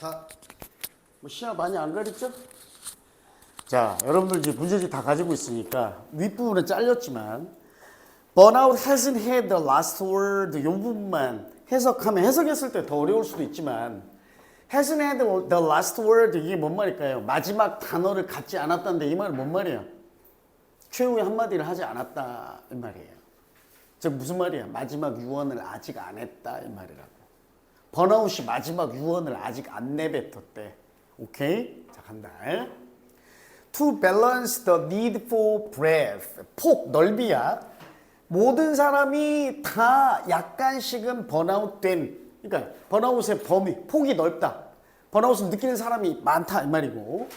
자, 뭐 시야 많이 안 가렸죠? 자, 여러분들 이제 문제집 다 가지고 있으니까 윗부분은 잘렸지만 Burnout hasn't had the last word 이 부분만 해석하면 해석했을 때 더 어려울 수도 있지만 hasn't had the last word 이게 뭔 말일까요? 마지막 단어를 갖지 않았다는데 이 말은 뭔 말이에요? 최후의 한마디를 하지 않았다 이 말이에요. 즉 무슨 말이야? 마지막 유언을 아직 안 했다 이 말이라고. 번아웃이 마지막 유언을 아직 안 내뱉었대. 오케이? 자 간다. To balance the need for breath. 폭, 넓이야. 모든 사람이 다 약간씩은 번아웃된, 그러니까 번아웃의 범위, 폭이 넓다. 번아웃을 느끼는 사람이 많다 이 말이고.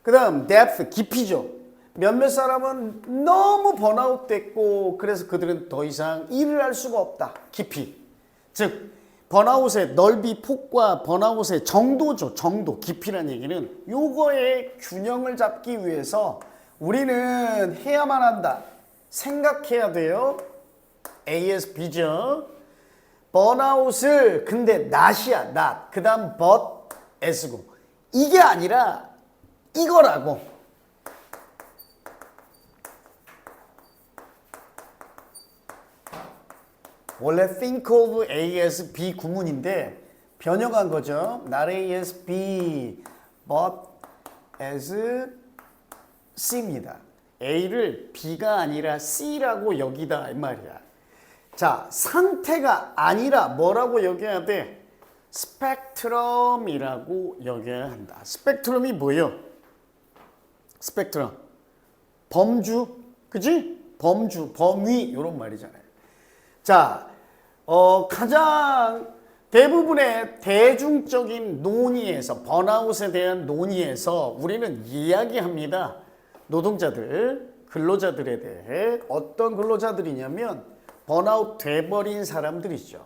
그 다음 depth, 깊이죠. 몇몇 사람은 너무 번아웃됐고 그래서 그들은 더 이상 일을 할 수가 없다. 깊이. 즉 번아웃의 넓이, 폭과 번아웃의 정도죠. 정도, 깊이라는 얘기는 요거의 균형을 잡기 위해서 우리는 해야만 한다. 생각해야 돼요. ASB죠. 번아웃을 근데 not이야, not. 그 다음 but, as고. 이게 아니라 이거라고. 원래 think of A as B 구문인데 변형한 거죠. Not A as B, but as C입니다. A를 B가 아니라 C라고 여기다 이 말이야. 자, 상태가 아니라 뭐라고 여겨야 돼? 스펙트럼이라고 여겨야 한다. 스펙트럼이 뭐예요? 스펙트럼. 범주, 그지? 범주, 범위 이런 말이잖아요. 자, 가장 대부분의 대중적인 논의에서 번아웃에 대한 논의에서 우리는 이야기합니다. 노동자들, 근로자들에 대해 어떤 근로자들이냐면 번아웃 돼버린 사람들이죠.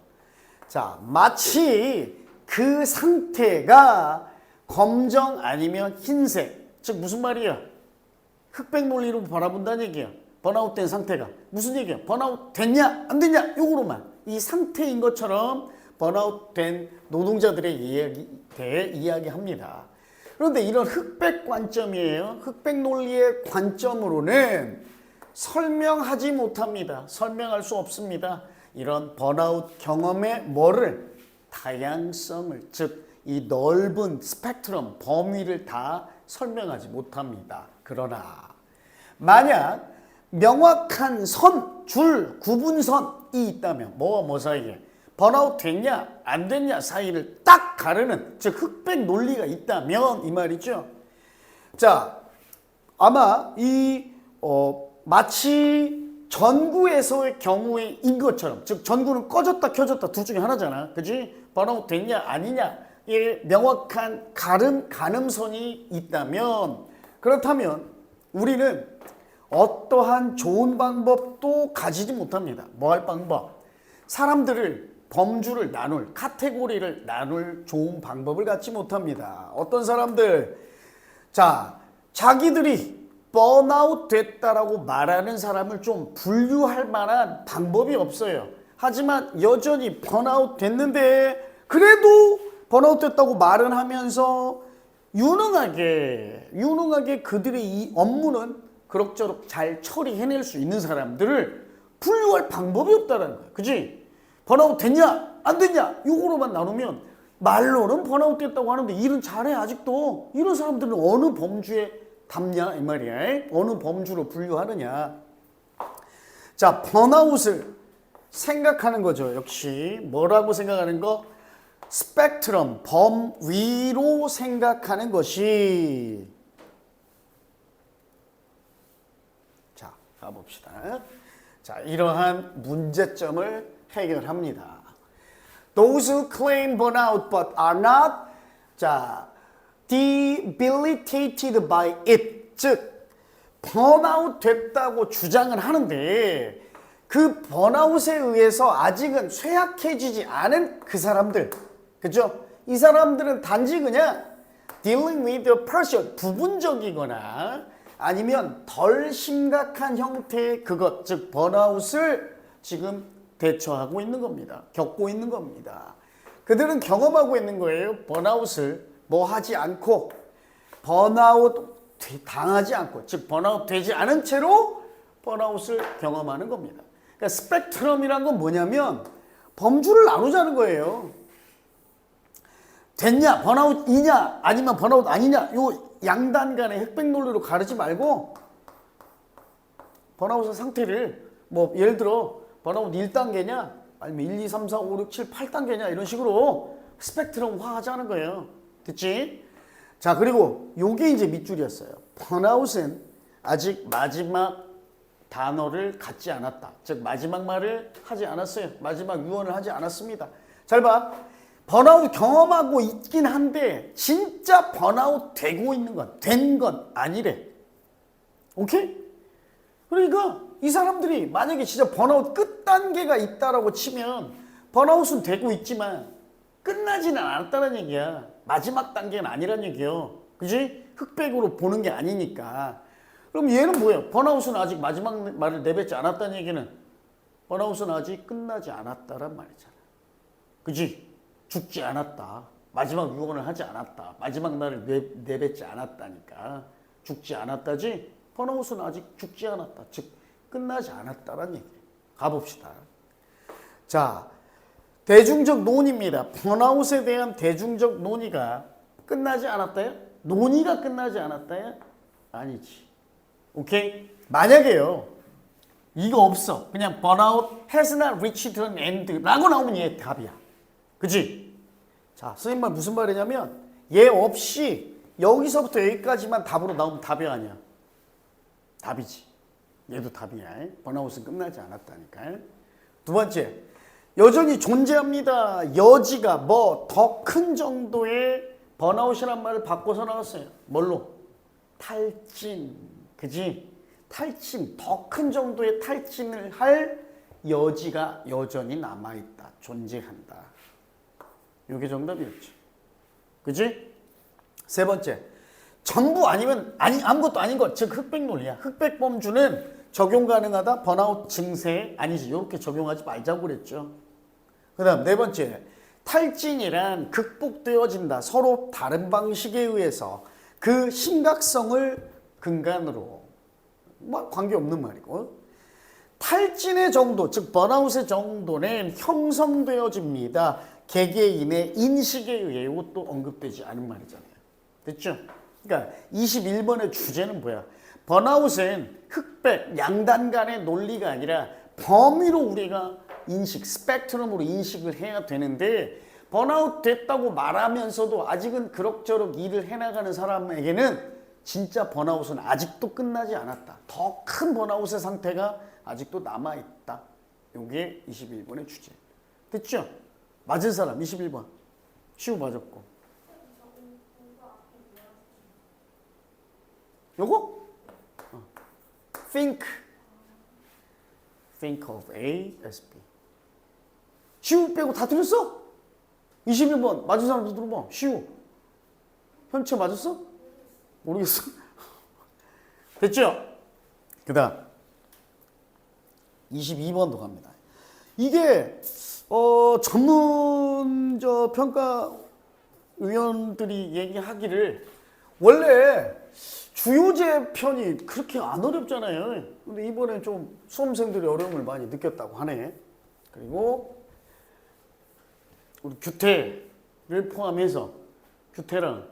자, 마치 그 상태가 검정 아니면 흰색, 즉 무슨 말이야? 흑백 논리로 바라본다는 얘기야. 번아웃된 상태가 무슨 얘기야? 번아웃 됐냐 안 됐냐 요거로만 이 상태인 것처럼 번아웃된 노동자들의 대해 이야기합니다. 그런데 이런 흑백 관점이에요. 흑백 논리의 관점으로는 설명하지 못합니다. 설명할 수 없습니다. 이런 번아웃 경험의 뭐를? 다양성을, 즉 이 넓은 스펙트럼 범위를 다 설명하지 못합니다. 그러나 만약 명확한 선, 줄, 구분선이 있다면 뭐와 뭐 사이에 번아웃 됐냐 안 됐냐 사이를 딱 가르는 즉 흑백 논리가 있다면 이 말이죠. 자, 아마 마치 전구에서의 경우인 것처럼 즉 전구는 꺼졌다 켜졌다 둘 중에 하나잖아. 그지? 번아웃 됐냐 아니냐 이 명확한 가늠선이 있다면 그렇다면 우리는 어떠한 좋은 방법도 가지지 못합니다. 뭐 할 방법? 사람들을 범주를 나눌, 카테고리를 나눌 좋은 방법을 갖지 못합니다. 어떤 사람들, 자, 자기들이 번아웃 됐다라고 말하는 사람을 좀 분류할 만한 방법이 없어요. 하지만 여전히 번아웃 됐는데 그래도 번아웃 됐다고 말은 하면서 유능하게 그들의 이 업무는 그럭저럭 잘 처리해낼 수 있는 사람들을 분류할 방법이 없다는 거야. 그지? 번아웃 됐냐? 안 됐냐? 요거로만 나누면 말로는 번아웃 됐다고 하는데 일은 잘해 아직도. 이런 사람들은 어느 범주에 담냐? 이 말이야. 어느 범주로 분류하느냐? 자, 번아웃을 생각하는 거죠. 역시 뭐라고 생각하는 거? 스펙트럼, 범위로 생각하는 것이 자, 가봅시다. 자, 이러한 문제점을 해결합니다. Those who claim burnout but are not 자, debilitated by it 즉 번아웃 됐다고 주장을 하는데 그 번아웃에 의해서 아직은 쇠약해지지 않은 그 사람들 그죠? 이 사람들은 단지 그냥 dealing with the pressure 부분적이거나 아니면 덜 심각한 형태의 그것 즉 번아웃을 지금 대처하고 있는 겁니다. 겪고 있는 겁니다. 그들은 경험하고 있는 거예요. 번아웃을 뭐 하지 않고 번아웃 당하지 않고 즉 번아웃 되지 않은 채로 번아웃을 경험하는 겁니다. 그러니까 스펙트럼이란 건 뭐냐면 범주를 나누자는 거예요. 됐냐? 번아웃이냐? 아니면 번아웃 아니냐? 요 양단 간의 흑백 논리로 가르지 말고 번아웃의 상태를 뭐 예를 들어 번아웃 1단계냐? 아니면 1, 2, 3, 4, 5, 6, 7, 8단계냐? 이런 식으로 스펙트럼화 하자는 거예요. 됐지? 자, 그리고 요게 이제 밑줄이었어요. 번아웃은 아직 마지막 단어를 갖지 않았다. 즉 마지막 말을 하지 않았어요. 마지막 유언을 하지 않았습니다. 잘 봐. 번아웃 경험하고 있긴 한데 진짜 번아웃 되고 있는 건 된 건 아니래. 오케이? 그러니까 이 사람들이 만약에 진짜 번아웃 끝 단계가 있다라고 치면 번아웃은 되고 있지만 끝나지는 않았다는 얘기야. 마지막 단계는 아니란 얘기요. 그지? 흑백으로 보는 게 아니니까. 그럼 얘는 뭐예요? 번아웃은 아직 마지막 말을 내뱉지 않았다는 얘기는 번아웃은 아직 끝나지 않았다란 말이잖아. 그지? 죽지 않았다. 마지막 유언을 하지 않았다. 마지막 말을 내뱉지 않았다니까. 죽지 않았다지? 번아웃은 아직 죽지 않았다. 즉 끝나지 않았다란 얘기. 가봅시다. 자, 대중적 논의입니다. 번아웃에 대한 대중적 논의가 끝나지 않았다요? 논의가 끝나지 않았다요? 아니지. 오케이? 만약에요. 이거 없어. 그냥 번아웃 has not reached an end 라고 나오면 얘 답이야. 그치? 자, 선생님 말 무슨 말이냐면 얘 없이 여기서부터 여기까지만 답으로 나오면 답이 아니야. 답이지. 얘도 답이야. 번아웃은 끝나지 않았다니까. 두 번째, 여전히 존재합니다. 여지가 뭐 더 큰 정도의 번아웃이란 말을 바꿔서 나왔어요. 뭘로? 탈진. 그지? 탈진. 더 큰 정도의 탈진을 할 여지가 여전히 남아있다. 존재한다. 이게 정답이었죠. 그지? 세 번째, 전부 아니면 아무것도 아닌 것. 즉 흑백 논리야. 흑백 범주는 적용 가능하다. 번아웃 증세 아니지. 이렇게 적용하지 말자고 그랬죠. 그 다음 네 번째, 탈진이란 극복되어진다. 서로 다른 방식에 의해서 그 심각성을 근간으로 뭐 관계없는 말이고, 탈진의 정도 즉 번아웃의 정도는 형성되어집니다. 개개인의 인식에 의해. 이것도 언급되지 않은 말이잖아요. 됐죠? 그러니까 21번의 주제는 뭐야? 번아웃은 흑백, 양단 간의 논리가 아니라 범위로 우리가 인식, 스펙트럼으로 인식을 해야 되는데 번아웃 됐다고 말하면서도 아직은 그럭저럭 일을 해나가는 사람에게는 진짜 번아웃은 아직도 끝나지 않았다. 더 큰 번아웃의 상태가 아직도 남아있다. 이게 21번의 주제. 됐죠? 맞은 사람 21번. 시우 맞았고. 요거? Think of A as B. 시우 빼고 다 들었어? 21번 맞은 사람도 들어봐. 시우. 현채 맞았어? 모르겠어. 됐죠? 그 다음 22번도 갑니다. 이게 전문 평가 위원들이 얘기하기를 원래 주요제 편이 그렇게 안 어렵잖아요. 근데 이번에 좀 수험생들이 어려움을 많이 느꼈다고 하네. 그리고 우리 규태를 포함해서 규태랑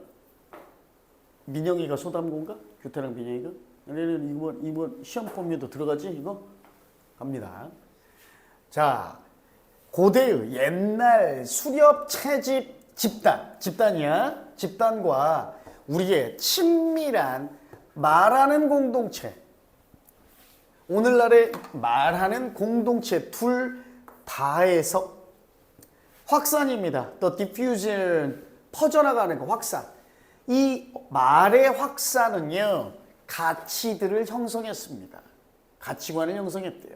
민영이가 소담고인가? 규태랑 민영이가? 이번 시험 범위도 들어가지 이거? 갑니다. 자, 고대의 옛날 수렵 채집 집단이야. 집단과 우리의 친밀한 말하는 공동체, 오늘날의 말하는 공동체 둘 다에서 확산입니다. The diffusion, 퍼져나가는 거 확산. 이 말의 확산은요, 가치들을 형성했습니다. 가치관을 형성했대요.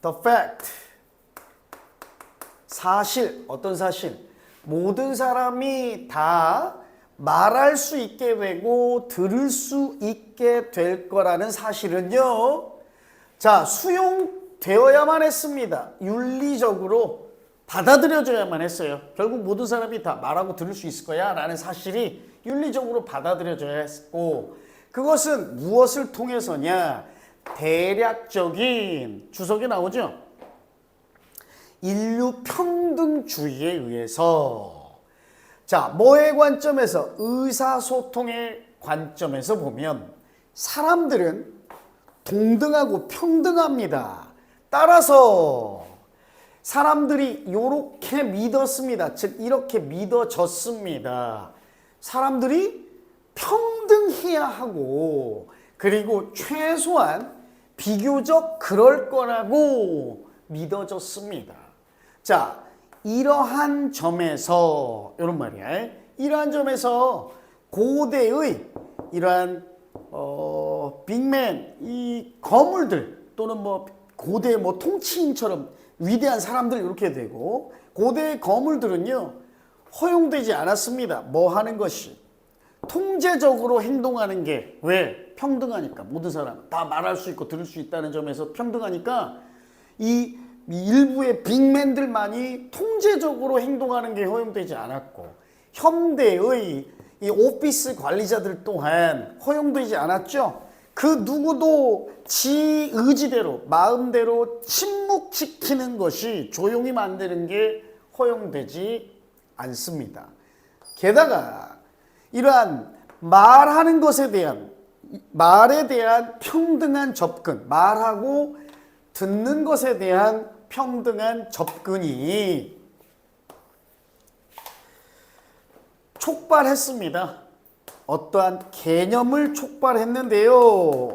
The fact, 사실, 어떤 사실? 모든 사람이 다 말할 수 있게 되고 들을 수 있게 될 거라는 사실은요, 자, 수용되어야만 했습니다. 윤리적으로 받아들여져야만 했어요. 결국 모든 사람이 다 말하고 들을 수 있을 거야 라는 사실이 윤리적으로 받아들여져야 했고, 그것은 무엇을 통해서냐? 대략적인 주석에 나오죠. 인류 평등주의에 의해서. 자, 뭐의 관점에서? 의사소통의 관점에서 보면 사람들은 동등하고 평등합니다. 따라서 사람들이 이렇게 믿었습니다. 즉 이렇게 믿어졌습니다. 사람들이 평등해야 하고, 그리고 최소한 비교적 그럴 거라고 믿어졌습니다. 자, 이러한 점에서, 이런 말이야. 이러한 점에서 고대의 이러한 빅맨, 이 거물들, 또는 뭐 고대 뭐 통치인처럼 위대한 사람들 이렇게 되고, 고대의 거물들은요 허용되지 않았습니다. 뭐 하는 것이? 통제적으로 행동하는 게. 왜? 평등하니까. 모든 사람 다 말할 수 있고 들을 수 있다는 점에서 평등하니까 이 일부의 빅맨들만이 통제적으로 행동하는 게 허용되지 않았고, 현대의 이 오피스 관리자들 또한 허용되지 않았죠. 그 누구도 지 의지대로 마음대로 침묵시키는 것이, 조용히 만드는 게 허용되지 않습니다. 게다가 이러한 말하는 것에 대한, 말에 대한 평등한 접근, 말하고 듣는 것에 대한 평등한 접근이 촉발했습니다. 어떠한 개념을 촉발했는데요.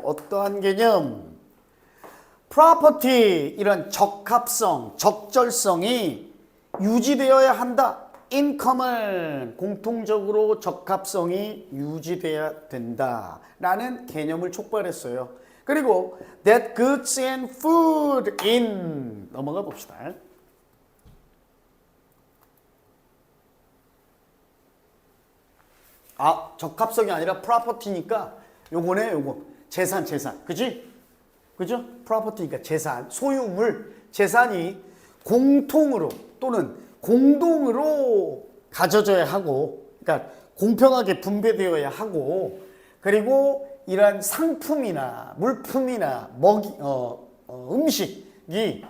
어떠한 개념? property, 이런 적합성, 적절성이 유지되어야 한다. in common, 공통적으로 적합성이 유지돼야 된다 라는 개념을 촉발했어요. 그리고 that goods and food in, 넘어가 봅시다. 아, 적합성이 아니라 property니까 요거네. 요거 재산, 그지? 그죠? property니까 재산, 소유물, 재산이 공통으로 또는 공동으로 가져져야 하고, 그러니까 공평하게 분배되어야 하고, 그리고 이러한 상품이나 물품이나 음식이,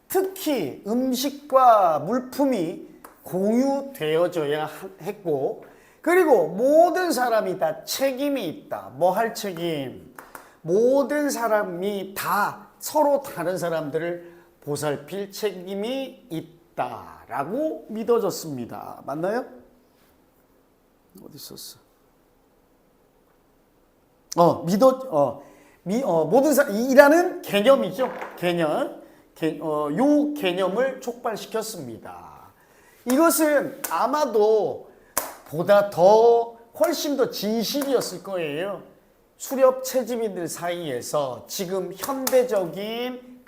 특히 음식과 물품이 공유되어져야 했고, 그리고 모든 사람이 다 책임이 있다. 뭐 할 책임? 모든 사람이 다 서로 다른 사람들을 보살필 책임이 있다라고 믿어졌습니다. 맞나요? 어디 있었어? 모든 사람이라는 개념이죠. 요 개념을 촉발시켰습니다. 이것은 아마도 보다 훨씬 더 진실이었을 거예요. 수렵 채집인들 사이에서 지금 현대적인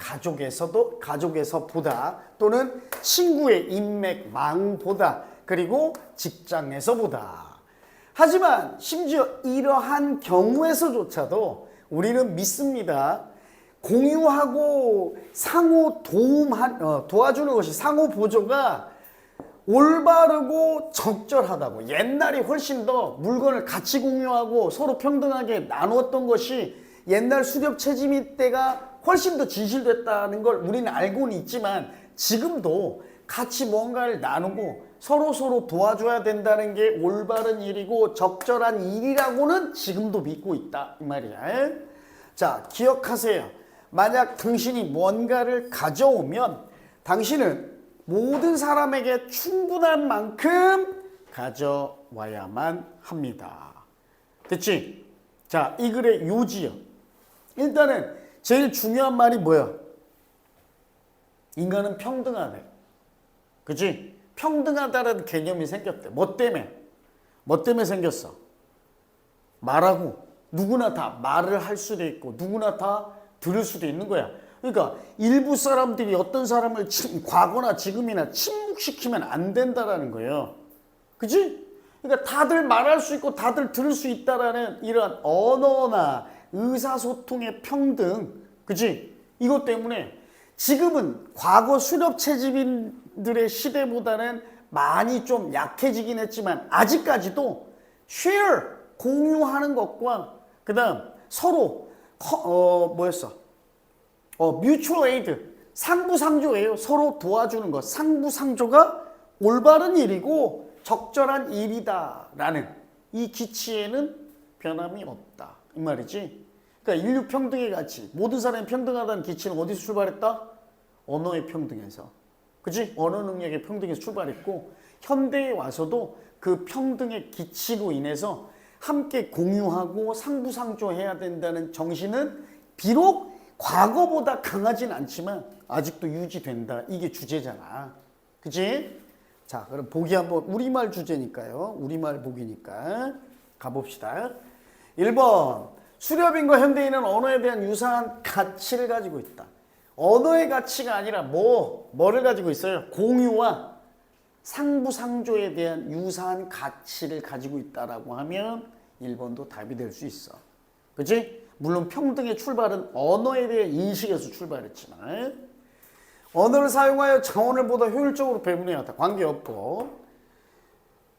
가족에서보다, 또는 친구의 인맥망보다, 그리고 직장에서보다. 하지만 심지어 이러한 경우에서조차도 우리는 믿습니다. 공유하고 상호 도와주는 것이, 상호 보조가 올바르고 적절하다고. 옛날이 훨씬 더 물건을 같이 공유하고 서로 평등하게 나누었던 것이 옛날 수렵 채집이 때가 훨씬 더 진실됐다는 걸 우리는 알고는 있지만, 지금도 같이 뭔가를 나누고 서로 도와줘야 된다는 게 올바른 일이고 적절한 일이라고는 지금도 믿고 있다, 이 말이야. 자, 기억하세요. 만약 당신이 뭔가를 가져오면 당신은 모든 사람에게 충분한 만큼 가져와야만 합니다. 됐지? 자, 이 글의 요지요. 일단은 제일 중요한 말이 뭐야? 인간은 평등하네. 그치? 평등하다는 개념이 생겼대. 뭐 때문에? 뭐 때문에 생겼어? 말하고 누구나 다 말을 할 수도 있고 누구나 다 들을 수도 있는 거야. 그러니까 일부 사람들이 어떤 사람을 과거나 지금이나 침묵시키면 안 된다라는 거예요. 그치? 그러니까 다들 말할 수 있고 다들 들을 수 있다라는 이런 언어나 의사소통의 평등. 그치? 이것 때문에 지금은 과거 수렵 채집인 선생님들의 시대보다는 많이 좀 약해지긴 했지만 아직까지도 share, 공유하는 것과 그 다음 서로 mutual aid, 상부상조예요. 서로 도와주는 것. 상부상조가 올바른 일이고 적절한 일이다라는 이 기치에는 변함이 없다. 이 말이지. 그러니까 인류 평등의 가치, 모든 사람이 평등하다는 기치는 어디서 출발했다? 언어의 평등에서. 그치? 언어 능력의 평등에서 출발했고 현대에 와서도 그 평등의 기치로 인해서 함께 공유하고 상부상조해야 된다는 정신은 비록 과거보다 강하진 않지만 아직도 유지된다. 이게 주제잖아. 그치? 자, 그럼 보기 한번 우리말 주제니까요. 우리말 보기니까 가봅시다. 1번 수렵인과 현대인은 언어에 대한 유사한 가치를 가지고 있다. 언어의 가치가 아니라 뭐를 가지고 있어요? 공유와 상부상조에 대한 유사한 가치를 가지고 있다라고 하면 1번도 답이 될 수 있어. 그치? 물론 평등의 출발은 언어에 대한 인식에서 출발했지만 언어를 사용하여 자원을 보다 효율적으로 배분해야 관계없고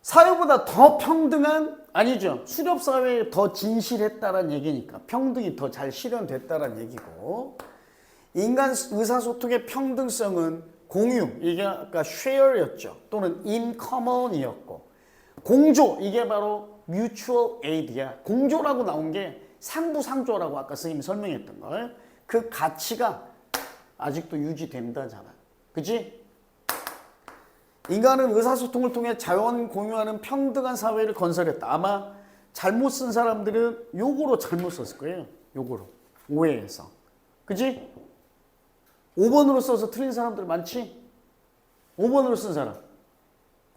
사회보다 더 평등한 아니죠. 수렵사회에 더 진실했다는 얘기니까 평등이 더 잘 실현됐다는 얘기고 인간 의사소통의 평등성은 공유, 이게 아까 share였죠. 또는 in common이었고 공조, 이게 바로 mutual aid야. 공조라고 나온 게 상부상조라고 아까 선생님이 설명했던 걸. 그 가치가 아직도 유지된다잖아. 그치? 인간은 의사소통을 통해 자원 공유하는 평등한 사회를 건설했다. 아마 잘못 쓴 사람들은 요거로 잘못 썼을 거예요. 요거로. 오해해서. 그치? 5번으로 써서 틀린 사람들 많지? 5번으로 쓴 사람.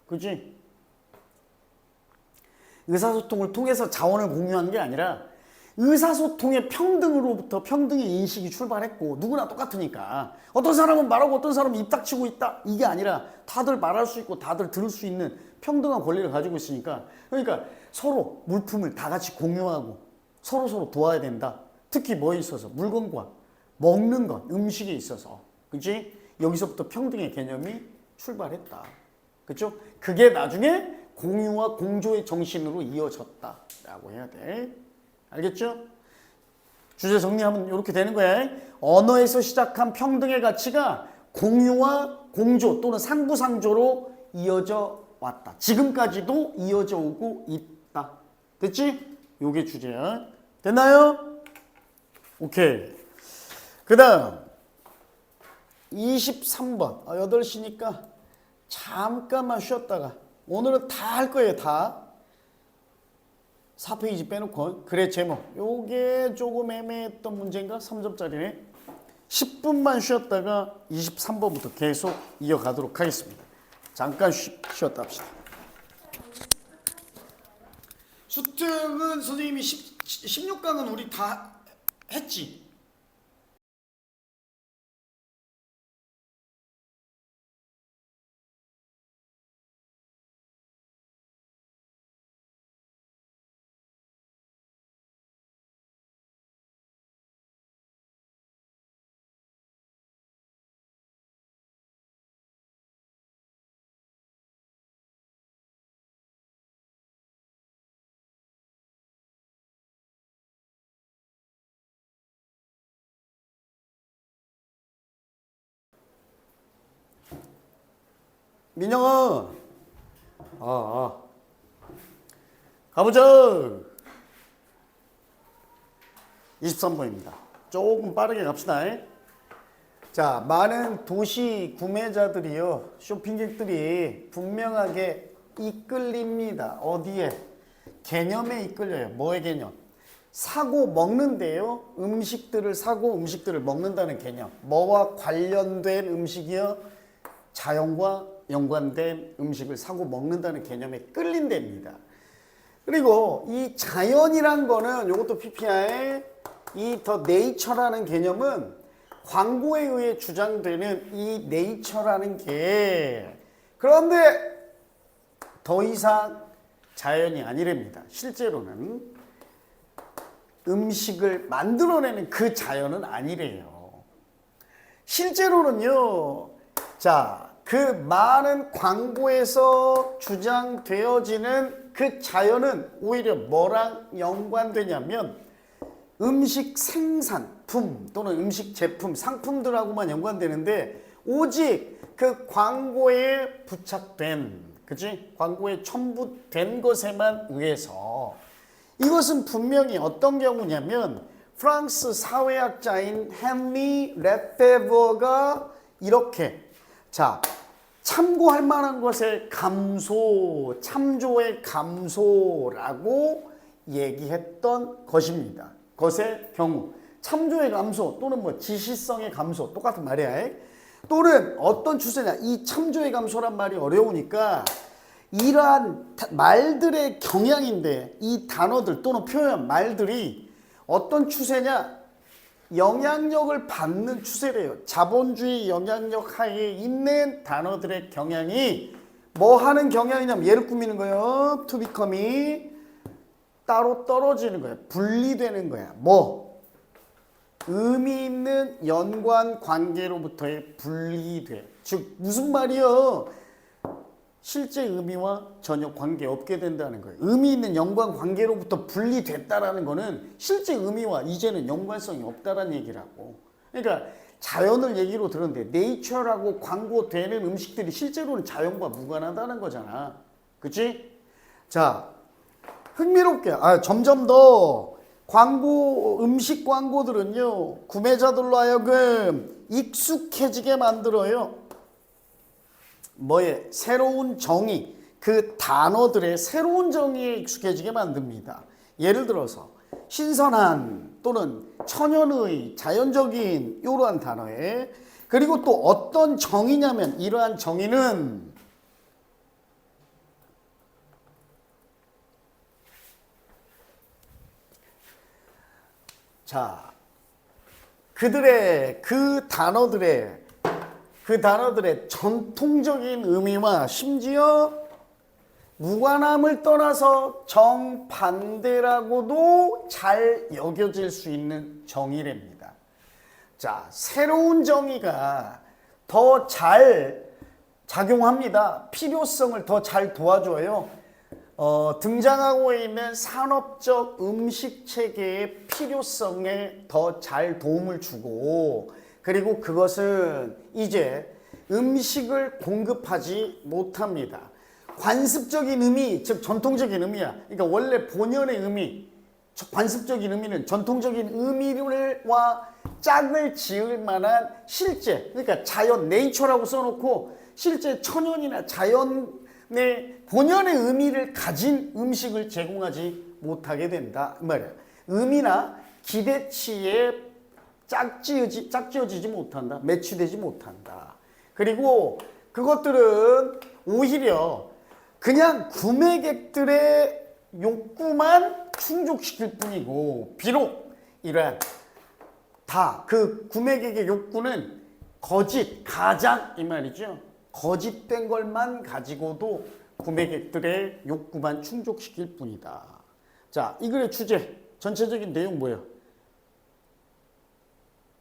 그치? 의사소통을 통해서 자원을 공유한 게 아니라 의사소통의 평등으로부터 평등의 인식이 출발했고 누구나 똑같으니까 어떤 사람은 말하고 어떤 사람은 입 닥치고 있다 이게 아니라 다들 말할 수 있고 다들 들을 수 있는 평등한 권리를 가지고 있으니까 그러니까 서로 물품을 다 같이 공유하고 서로 도와야 된다. 특히 뭐에 있어서 물건과 먹는 것, 음식에 있어서 그치? 여기서부터 평등의 개념이 출발했다. 그쵸? 그게 나중에 공유와 공조의 정신으로 이어졌다라고 해야 돼. 알겠죠? 주제 정리하면 이렇게 되는 거야. 언어에서 시작한 평등의 가치가 공유와 공조 또는 상부상조로 이어져 왔다. 지금까지도 이어져 오고 있다. 됐지? 요게 주제야. 됐나요? 오케이. 그 다음 23번 8시니까 잠깐만 쉬었다가 오늘은 다 할 거예요. 다 4페이지 빼놓고 그래 제목 요게 조금 애매했던 문제인가? 3점짜리네 10분만 쉬었다가 23번부터 계속 이어가도록 하겠습니다. 잠깐 쉬었다 합시다. 수특은 선생님이 16강은 우리 다 했지? 민영아 가보자. 23번입니다 조금 빠르게 갑시다. 자, 많은 도시 구매자들이요 쇼핑객들이 분명하게 이끌립니다. 어디에? 개념에 이끌려요. 뭐의 개념? 사고 먹는데요 음식들을 사고 음식들을 먹는다는 개념. 뭐와 관련된 음식이요? 자연과 연관된 음식을 사고 먹는다는 개념에 끌린답니다. 그리고 이 자연이란 거는 이것도 PPI의 이 더 네이처라는 개념은 광고에 의해 주장되는 이 네이처라는 게 그런데 더 이상 자연이 아니랍니다. 실제로는 음식을 만들어내는 그 자연은 아니래요. 실제로는요. 자, 그 많은 광고에서 주장되어지는 그 자연은 오히려 뭐랑 연관되냐면 음식 생산품 또는 음식 제품, 상품들하고만 연관되는데 오직 그 광고에 부착된, 그치? 광고에 첨부된 것에만 의해서 이것은 분명히 어떤 경우냐면 프랑스 사회학자인 헨리 레페버가 이렇게 자 참고할 만한 것의 감소, 참조의 감소라고 얘기했던 것입니다. 것의 경우 참조의 감소 또는 뭐 지시성의 감소 똑같은 말이야. 또는 어떤 추세냐, 이 참조의 감소란 말이 어려우니까 이러한 말들의 경향인데 이 단어들 또는 표현 말들이 어떤 추세냐, 영향력을 받는 추세래요. 자본주의 영향력 하에 있는 단어들의 경향이 뭐 하는 경향이냐면 얘를 꾸미는 거예요. to become이 따로 떨어지는 거예요. 분리되는 거야. 뭐? 의미 있는 연관 관계로부터의 분리돼. 즉 무슨 말이요? 실제 의미와 전혀 관계없게 된다는 거예요. 의미 있는 연관 관계로부터 분리됐다라는 거는 실제 의미와 이제는 연관성이 없다라는 얘기라고. 그러니까 자연을 얘기로 들었는데 네이처라고 광고되는 음식들이 실제로는 자연과 무관하다는 거잖아. 그치? 자, 흥미롭게 점점 더 광고, 음식 광고들은요 구매자들로 하여금 익숙해지게 만들어요. 뭐에? 새로운 정의, 그 단어들의 새로운 정의에 익숙해지게 만듭니다. 예를 들어서 신선한 또는 천연의, 자연적인 이러한 단어에, 그리고 또 어떤 정의냐면 이러한 정의는 자, 그들의 그 단어들의 전통적인 의미와 심지어 무관함을 떠나서 정반대라고도 잘 여겨질 수 있는 정의랍니다. 자, 새로운 정의가 더 잘 작용합니다. 필요성을 더 잘 도와줘요. 등장하고 있는 산업적 음식 체계의 필요성에 더 잘 도움을 주고, 그리고 그것은 이제 음식을 공급하지 못합니다. 관습적인 의미, 즉 전통적인 의미야. 그러니까 원래 본연의 의미, 관습적인 의미는 전통적인 의미와 짝을 지을 만한 실제, 그러니까 자연, 네이처라고 써놓고 실제 천연이나 자연의 본연의 의미를 가진 음식을 제공하지 못하게 된다 이 말이야. 의미나 기대치에 짝지어지지 못한다. 매치되지 못한다. 그리고 그것들은 오히려 그냥 구매객들의 욕구만 충족시킬 뿐이고, 비록 이러한 다 그 구매객의 욕구는 거짓, 가장 이 말이죠. 거짓된 것만 가지고도 구매객들의 욕구만 충족시킬 뿐이다. 자, 이 글의 주제, 전체적인 내용 뭐예요?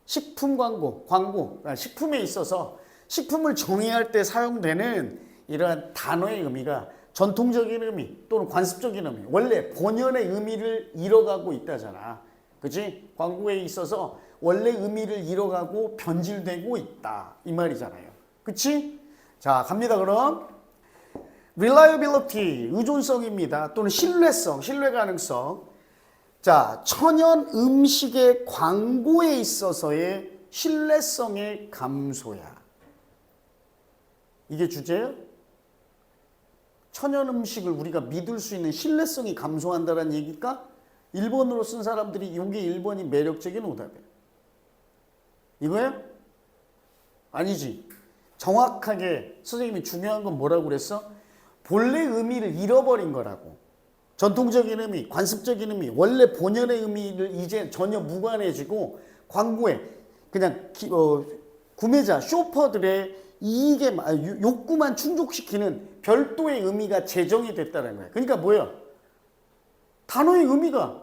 식품 광고, 식품에 있어서 식품을 정의할 때 사용되는 이러한 단어의 의미가 전통적인 의미 또는 관습적인 의미, 원래 본연의 의미를 잃어가고 있다잖아. 그치? 광고에 있어서 원래 의미를 잃어가고 변질되고 있다 이 말이잖아요. 그치? 자, 갑니다. 그럼 reliability, 의존성입니다. 또는 신뢰성, 신뢰 가능성. 자, 천연 음식의 광고에 있어서의 신뢰성의 감소야. 이게 주제예요? 천연 음식을 우리가 믿을 수 있는 신뢰성이 감소한다는 얘기일까? 1번으로 쓴 사람들이 이게 1번이 매력적인 오답이에요. 이거야? 아니지. 정확하게 선생님이 중요한 건 뭐라고 그랬어? 본래 의미를 잃어버린 거라고. 전통적인 의미, 관습적인 의미, 원래 본연의 의미를 이제 전혀 무관해지고 광고에 그냥 구매자, 쇼퍼들의 이익에 욕구만 충족시키는 별도의 의미가 제정이 됐다는 거야. 그러니까 뭐야? 단어의 의미가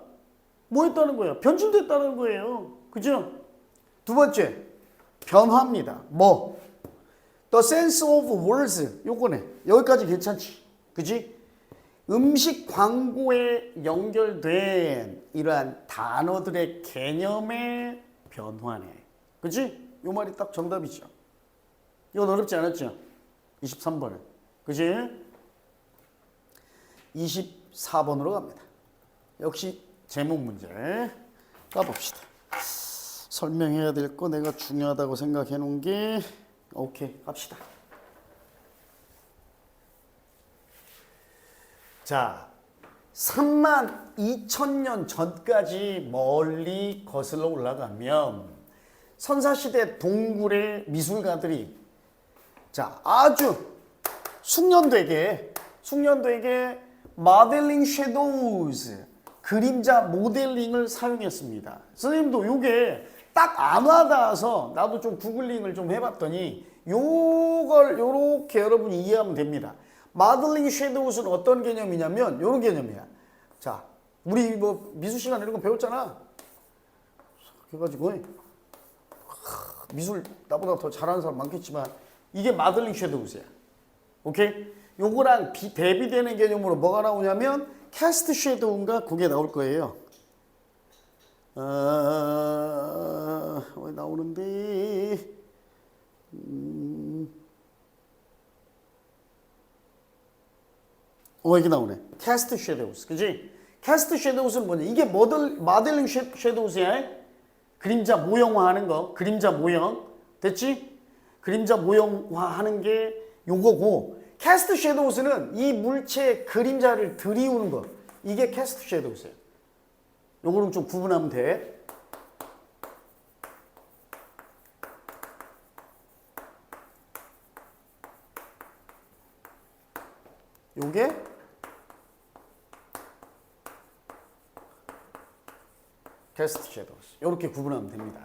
뭐였다는 거예요? 변질됐다는 거예요. 그죠? 두 번째, 변화입니다. 뭐? The sense of words 요거네. 여기까지 괜찮지? 그지? 음식 광고에 연결된 이러한 단어들의 개념의 변화네. 그지? 요 말이 딱 정답이죠. 이건 어렵지 않았죠? 23번은. 그지? 24번으로 갑니다. 역시 제목 문제 까봅시다. 설명해야 될 거 내가 중요하다고 생각해 놓은 게 오케이 갑시다. 자, 32,000년 전까지 멀리 거슬러 올라가면 선사시대 동굴의 미술가들이 자 아주 숙련되게 모델링 섀도우즈 그림자 모델링을 사용했습니다. 선생님도 요게 딱 안 와닿아서 나도 좀 구글링을 좀 해봤더니 요걸 요렇게 여러분이 이해하면 됩니다. 모델링 섀도우즈는 어떤 개념이냐면 요런 개념이야. 자, 우리 뭐 미술 시간 이런 거 배웠잖아. 그래가지고 미술 나보다 더 잘하는 사람 많겠지만 이게 모델링 섀도우즈야. 오케이? 요거랑 대비되는 개념으로 뭐가 나오냐면 캐스트 섀도우인가 그게 나올 거예요. 왜 나오는데? 이게 나오네. 캐스트 섀도우스, 그지? 캐스트 섀도우스는 뭐냐? 이게 모델링 섀도우스야. 그림자 모형화하는 거, 그림자 모형, 됐지? 그림자 모형화하는 게 요거고, 캐스트 섀도우스는 이 물체의 그림자를 들이우는 거, 이게 캐스트 섀도우스야. 요거는 좀 구분하면 돼. 요게 캐스트 섀도우스. 요렇게 구분하면 됩니다.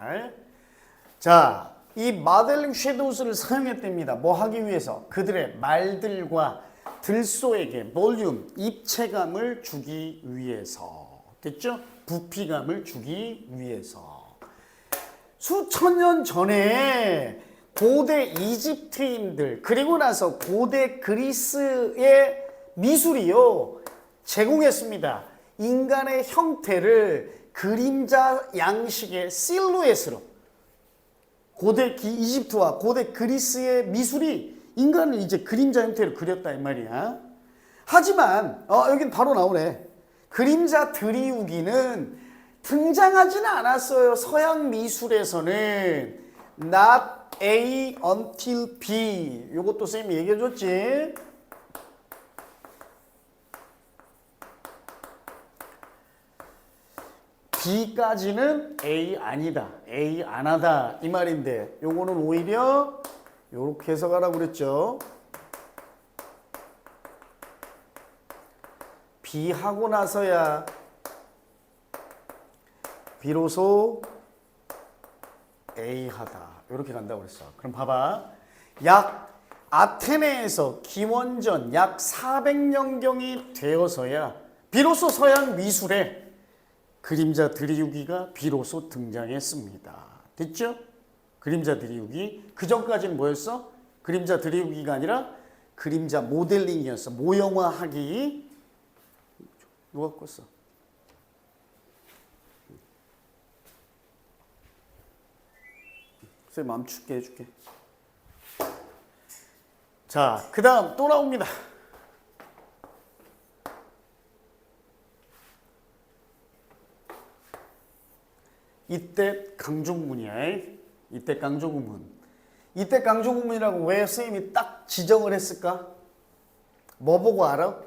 자, 이 모델링 섀도우스를 사용했답니다. 뭐 하기 위해서? 그들의 말들과 들소에게 볼륨, 입체감을 주기 위해서. 됐죠? 부피감을 주기 위해서. 수천 년 전에 고대 이집트인들 그리고 나서 고대 그리스의 미술이요 제공했습니다. 인간의 형태를 그림자 양식의 실루엣으로 고대 이집트와 고대 그리스의 미술이 인간을 이제 그림자 형태로 그렸다 이 말이야. 하지만 여긴 바로 나오네. 그림자 들이우기는 등장하지는 않았어요. 서양 미술에서는 not A until B. 요것도 쌤이 얘기해줬지. B까지는 A 아니다. A 안 하다. 이 말인데 요거는 오히려 요렇게 해석하라고 그랬죠. B 하고 나서야 비로소 A 하다. 이렇게 간다고 그랬어. 그럼 봐봐. 약 아테네에서 기원전 약 400년경이 되어서야 비로소 서양 미술에 그림자 들이우기가 비로소 등장했습니다. 됐죠? 그림자 들이우기. 그 전까지는 뭐였어? 그림자 들이우기가 아니라 그림자 모델링이었어. 모형화하기. 누가 껐어? 쌤 마음 춥게 해줄게. 자, 그 다음 또 나옵니다. 이때 강조구문이야. 이때 강조구문. 이때 강조구문이라고 왜 선생님이 딱 지정을 했을까? 뭐 보고 알아?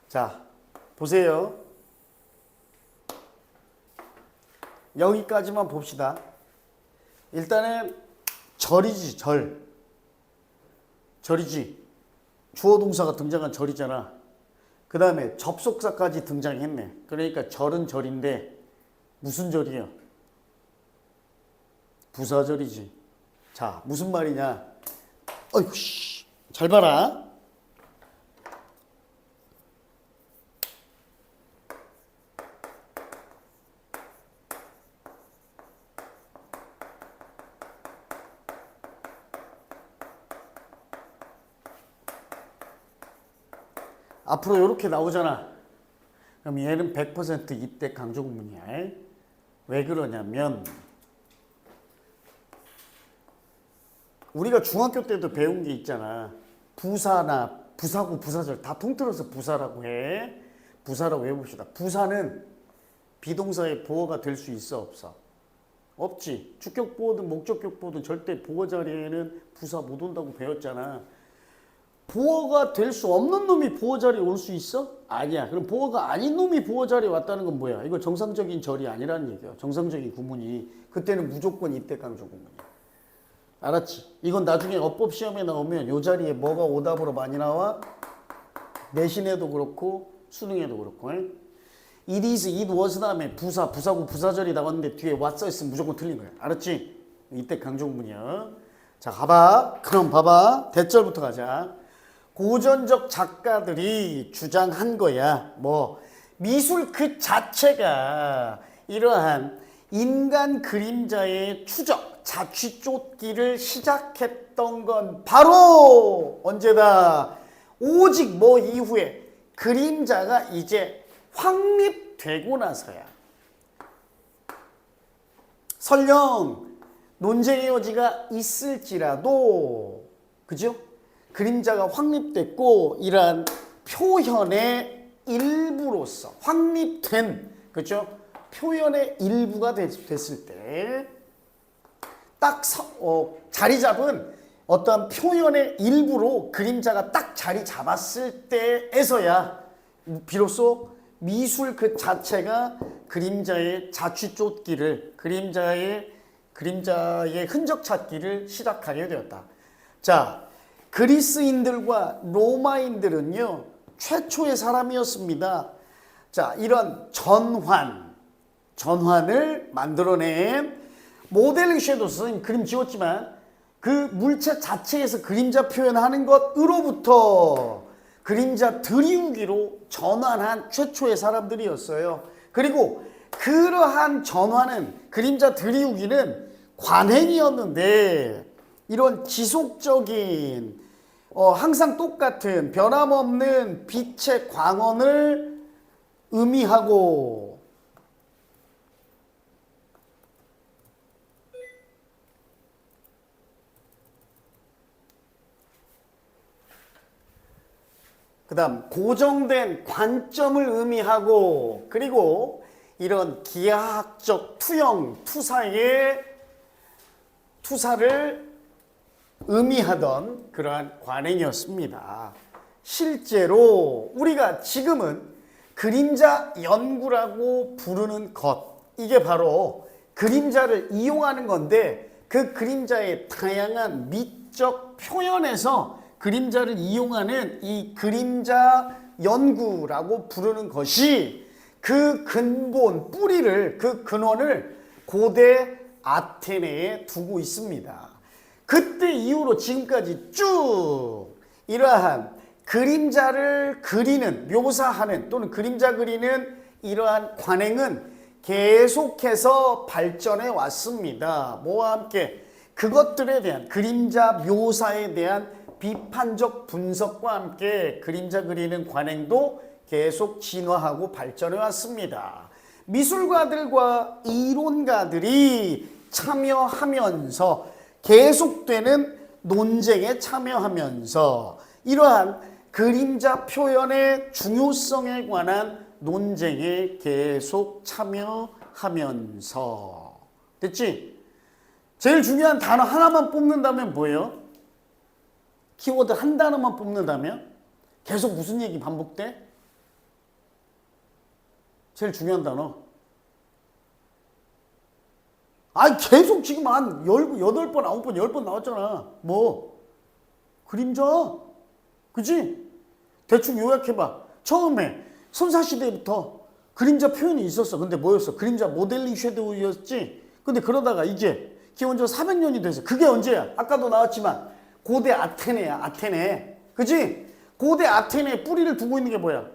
자, 보세요. 여기까지만 봅시다. 일단은 절이지, 절. 절이지. 주어 동사가 등장한 절이잖아. 그 다음에 접속사까지 등장했네. 그러니까 절은 절인데 무슨 절이야? 부사절이지. 자, 무슨 말이냐? 어이구 씨. 잘 봐라. 앞으로 이렇게 나오잖아. 그럼 얘는 100% 이때 강조구문이야. 왜 그러냐면 우리가 중학교 때도 배운 게 있잖아. 부사나 부사구 부사절 다 통틀어서 부사라고 해. 부사라고 해봅시다. 부사는 비동사의 보어가 될 수 있어 없어? 없지. 주격 보어든 목적격 보어든 절대 보어 자리에는 부사 못 온다고 배웠잖아. 보어가 될 수 없는 놈이 보어 자리에 올 수 있어? 아니야. 그럼 보어가 아닌 놈이 보어 자리에 왔다는 건 뭐야? 이거 정상적인 절이 아니라는 얘기야. 정상적인 구문이. 그때는 무조건 이때 강조 구문이야. 알았지? 이건 나중에 어법 시험에 나오면 요 자리에 뭐가 오답으로 많이 나와? 내신에도 그렇고 수능에도 그렇고. It is, it was 다음에 부사, 부사구, 부사절이 나왔는데 뒤에 what 써있으면 무조건 틀린 거야. 알았지? 이때 강조구문이야. 자, 가봐. 그럼 봐봐. 대절부터 가자. 고전적 작가들이 주장한 거야. 뭐 미술 그 자체가 이러한 인간 그림자의 추적, 자취 쫓기를 시작했던 건 바로 언제다? 오직 뭐 이후에 그림자가 이제 확립되고 나서야. 설령 논쟁의 여지가 있을지라도, 그죠? 그림자가 확립됐고 이러한 표현의 일부로서 확립된, 그죠? 표현의 일부가 됐을 때 딱 자리 잡은 어떠한 표현의 일부로 그림자가 딱 자리 잡았을 때에서야 비로소 미술 그 자체가 그림자의 자취 쫓기를, 그림자의 흔적 찾기를 시작하게 되었다. 자, 그리스인들과 로마인들은요, 최초의 사람이었습니다. 자, 이런 전환을 만들어낸 모델링 섀도우, 선생님 그림 지웠지만 그 물체 자체에서 그림자 표현하는 것으로부터 그림자 들이우기로 전환한 최초의 사람들이었어요. 그리고 그러한 전환은, 그림자 들이우기는 관행이었는데 이런 지속적인 항상 똑같은 변함없는 빛의 광원을 의미하고, 그 다음 고정된 관점을 의미하고, 그리고 이런 기하학적 투사를 의미하던 그러한 관행이었습니다. 실제로 우리가 지금은 그림자 연구라고 부르는 것, 이게 바로 그림자를 이용하는 건데, 그 그림자의 다양한 미적 표현에서 그림자를 이용하는 이 그림자 연구라고 부르는 것이 그 근본, 뿌리를, 그 근원을 고대 아테네에 두고 있습니다. 그때 이후로 지금까지 쭉 이러한 그림자를 그리는, 묘사하는 또는 그림자 그리는 이러한 관행은 계속해서 발전해 왔습니다. 뭐와 함께? 그것들에 대한, 그림자 묘사에 대한 비판적 분석과 함께 그림자 그리는 관행도 계속 진화하고 발전해 왔습니다. 미술가들과 이론가들이 참여하면서 계속되는 논쟁에 참여하면서 이러한 그림자 표현의 중요성에 관한 논쟁에 계속 참여하면서, 됐지? 제일 중요한 단어 하나만 뽑는다면 뭐예요? 키워드 한 단어만 뽑는다면? 계속 무슨 얘기 반복돼? 제일 중요한 단어. 계속 지금 한 8번, 9번, 10번 나왔잖아. 뭐? 그림자. 그치? 대충 요약해봐. 처음에 선사시대부터 그림자 표현이 있었어. 근데 뭐였어? 그림자 모델링 섀도우였지? 근데 그러다가 이제 기원전 400년이 돼서, 그게 언제야? 아까도 나왔지만 고대 아테네야. 아테네. 그치? 고대 아테네에 뿌리를 두고 있는 게 뭐야?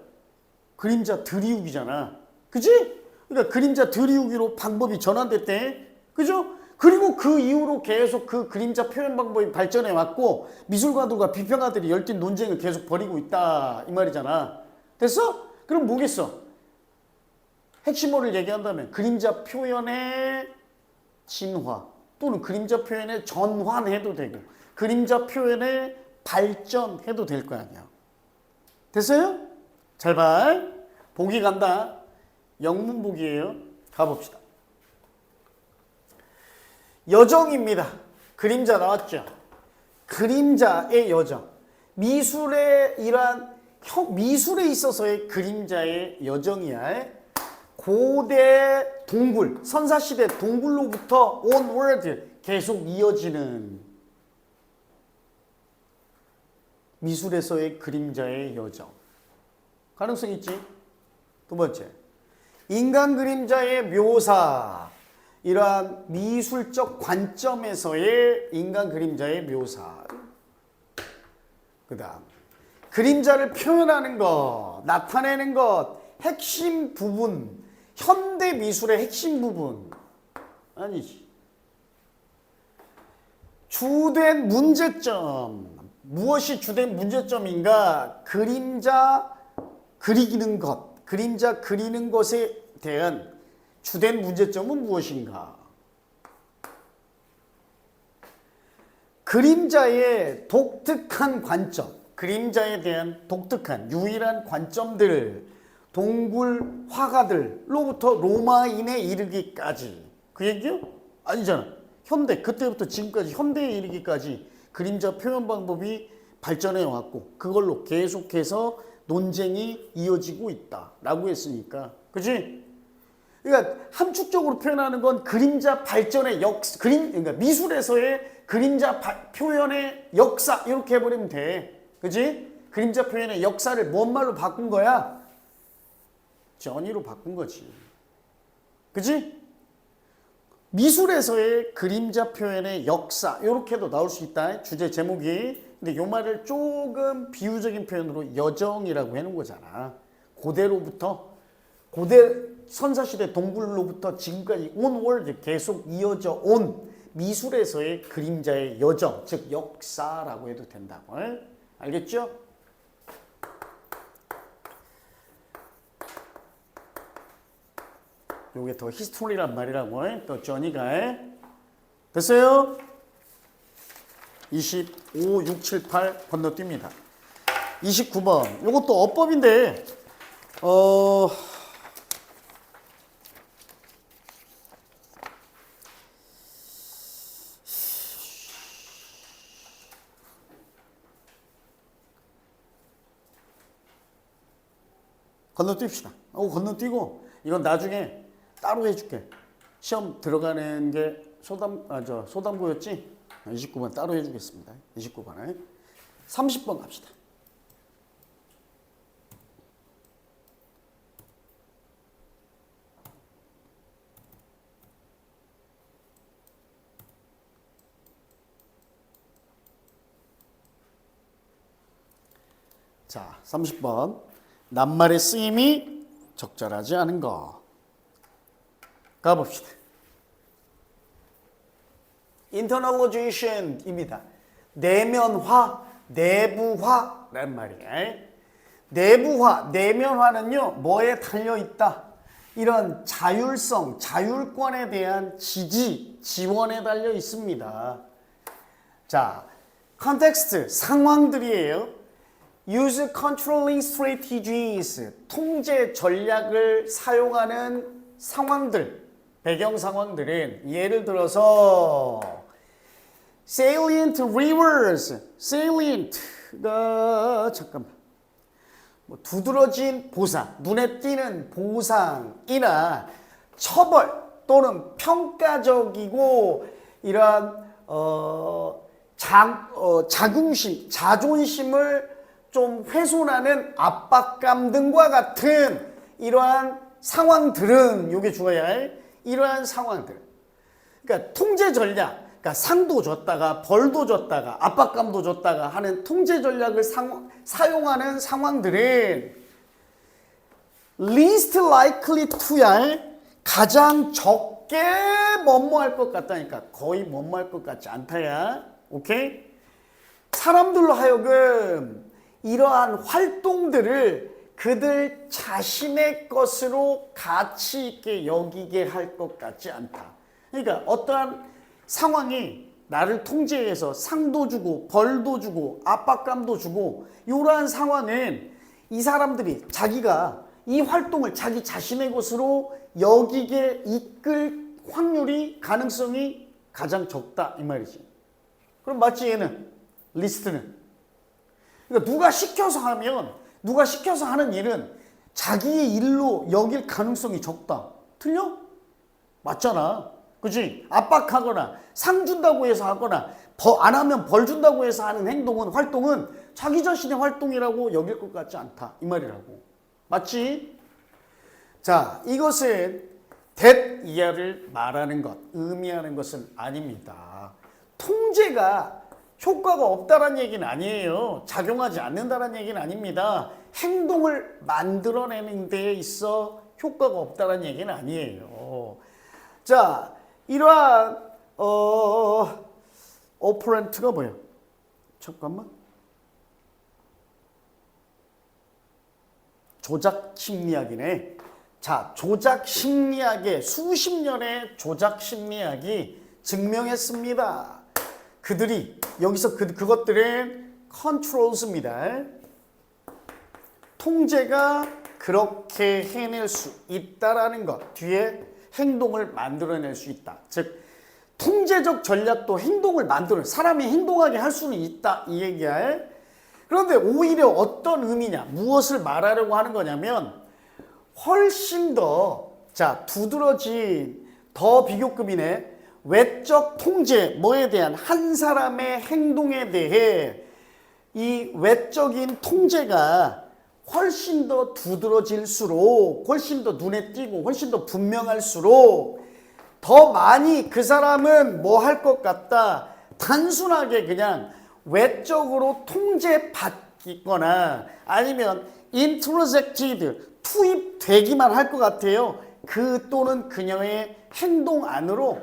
그림자 들이우기잖아. 그치? 그러니까 그림자 들이우기로 방법이 전환됐대. 그죠? 그리고 그 이후로 계속 그 그림자 표현 방법이 발전해 왔고, 미술가들과 비평가들이 열띤 논쟁을 계속 벌이고 있다, 이 말이잖아. 됐어? 그럼 뭐겠어? 핵심어를 얘기한다면 그림자 표현의 진화 또는 그림자 표현의 전환해도 되고 그림자 표현의 발전해도 될 거 아니야. 됐어요? 잘 봐. 보기 간다. 영문 보기예요. 가봅시다. 여정입니다. 그림자 나왔죠? 그림자의 여정. 미술에 있어서의 그림자의 여정이야. 고대 동굴, 선사시대 동굴로부터 onward 계속 이어지는 미술에서의 그림자의 여정. 가능성 있지? 두 번째, 인간 그림자의 묘사. 이러한 미술적 관점에서의 인간 그림자의 묘사. 그 다음, 그림자를 표현하는 것, 나타내는 것, 핵심 부분, 현대 미술의 핵심 부분. 아니지. 주된 문제점. 무엇이 주된 문제점인가? 그림자 그리는 것, 그림자 그리는 것에 대한 주된 문제점은 무엇인가? 그림자의 독특한 관점, 그림자에 대한 독특한 유일한 관점들을 동굴 화가들로부터 로마인에 이르기까지. 그 얘기요? 아니잖아. 현대, 그때부터 지금까지 현대에 이르기까지 그림자 표현 방법이 발전해 왔고 그걸로 계속해서 논쟁이 이어지고 있다라고 했으니까. 그치? 그러니까 함축적으로 표현하는 건 그림자 발전의 그러니까 미술에서의 그림자 표현의 역사 이렇게 해버리면 돼. 그치? 그림자 표현의 역사를 뭔 말로 바꾼 거야? 전이로 바꾼 거지. 그치? 미술에서의 그림자 표현의 역사 이렇게도 나올 수 있다. 주제 제목이. 근데 이 말을 조금 비유적인 표현으로 여정이라고 해놓은 거잖아. 고대 선사시대 동굴로부터 지금까지 onward 계속 이어져 온 미술에서의 그림자의 여정, 즉 역사라고 해도 된다고. 알겠죠? 요게 더 히스토리란 말이라고. 또 저니가. 됐어요? 25, 6, 7, 8 건너뜁니다. 29번. 요것도 어법인데 건너뜁시다. 건너뛰고 이건 나중에 따로 해줄게. 시험 들어가는 게 소담고였지? 29번 따로 해주겠습니다. 29번에 30번 갑시다. 자, 30번. 낱말의 쓰임이 적절하지 않은 거. 가봅시다. internalization입니다. 내면화, 내부화란 말이에요. 내부화, 내면화는요, 뭐에 달려있다? 이런 자율성, 자율권에 대한 지지, 지원에 달려 있습니다. 자, 컨텍스트, 상황들이에요. Use controlling strategies, 통제 전략을 사용하는 상황들, 배경 상황들은 예를 들어서 salient rivers, salient가 잠깐만 뭐 두드러진 보상, 눈에 띄는 보상이나 처벌 또는 평가적이고 이러한 자긍심, 자존심을 좀 훼손하는 압박감 등과 같은 이러한 상황들은 요게 주어야 할 이러한 상황들. 그러니까 통제 전략, 그러니까 상도 줬다가 벌도 줬다가 압박감도 줬다가 하는 통제 전략을 사용하는 상황들은 least likely to야 가장 적게 뭐뭐할 것 같다니까 거의 뭐뭐할 것 같지 않다야. 오케이? 사람들로 하여금 이러한 활동들을 그들 자신의 것으로 가치 있게 여기게 할 것 같지 않다. 그러니까 어떠한 상황이 나를 통제해서 상도 주고 벌도 주고 압박감도 주고 이러한 상황은 이 사람들이 자기가 이 활동을 자기 자신의 것으로 여기게 이끌 확률이 가능성이 가장 적다 이 말이지. 그럼 맞지 얘는 리스트는. 그러니까 누가 시켜서 하는 일은 자기의 일로 여길 가능성이 적다. 틀려? 맞잖아. 그치? 압박하거나 상 준다고 해서 하거나 안 하면 벌 준다고 해서 하는 활동은 자기 자신의 활동이라고 여길 것 같지 않다. 이 말이라고. 맞지? 자, 이것은 that 이하를 말하는 것, 의미하는 것은 아닙니다. 통제가 효과가 없다는 얘기는 아니에요. 작용하지 않는다는 얘기는 아닙니다. 행동을 만들어내는 데에 있어 효과가 없다는 얘기는 아니에요. 자, 이러한 오퍼런트가 뭐야? 잠깐만. 조작 심리학이네. 자, 조작 심리학의 수십 년의 조작 심리학이 증명했습니다. 그들이 여기서 그것들은 컨트롤스입니다. 통제가 그렇게 해낼 수 있다라는 것, 뒤에 행동을 만들어낼 수 있다. 즉 통제적 전략도 행동을 사람이 행동하게 할 수는 있다 이 얘기야. 그런데 오히려 어떤 의미냐, 무엇을 말하려고 하는 거냐면 훨씬 더 두드러진 더 비교급이네. 외적 통제, 뭐에 대한 한 사람의 행동에 대해 이 외적인 통제가 훨씬 더 두드러질수록, 훨씬 더 눈에 띄고 훨씬 더 분명할수록 더 많이 그 사람은 뭐 할 것 같다. 단순하게 그냥 외적으로 통제받거나 아니면 인트로젝티드, 투입되기만 할 것 같아요. 그 또는 그녀의 행동 안으로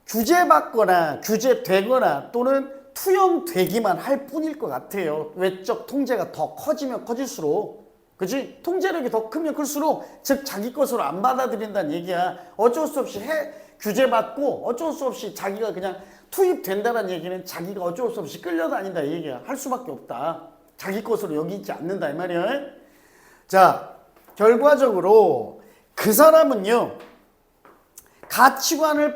규제받거나 규제되거나 또는 투영되기만 할 뿐일 것 같아요. 외적 통제가 더 커지면 커질수록, 그지? 통제력이 더 크면 클수록, 즉 자기 것으로 안 받아들인다는 얘기야. 어쩔 수 없이 규제받고 어쩔 수 없이 자기가 그냥 투입된다는 얘기는 자기가 어쩔 수 없이 끌려다닌다 이 얘기야. 할 수밖에 없다. 자기 것으로 여기지 않는다 이 말이야. 자, 결과적으로 그 사람은요, 가치를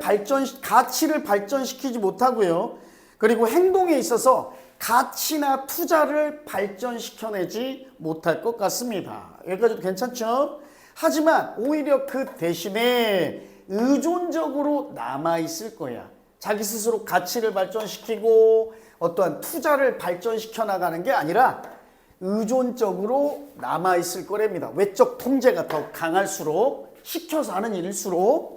발전시키지 못하고요. 그리고 행동에 있어서 가치나 투자를 발전시켜내지 못할 것 같습니다. 여기까지도 괜찮죠? 하지만 오히려 그 대신에 의존적으로 남아있을 거야. 자기 스스로 가치를 발전시키고 어떠한 투자를 발전시켜 나가는 게 아니라 의존적으로 남아있을 거랍니다. 외적 통제가 더 강할수록, 시켜서 하는 일일수록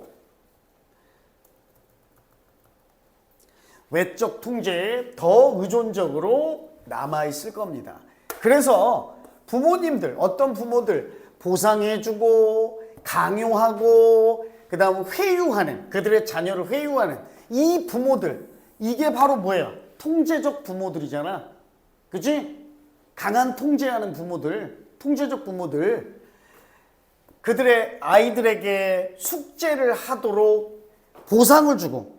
외적 통제에 더 의존적으로 남아있을 겁니다. 그래서 부모님들, 어떤 부모들 보상해주고 강요하고 그 다음 회유하는, 그들의 자녀를 회유하는 이 부모들, 이게 바로 뭐예요? 통제적 부모들이잖아. 그치? 강한 통제하는 부모들, 통제적 부모들, 그들의 아이들에게 숙제를 하도록 보상을 주고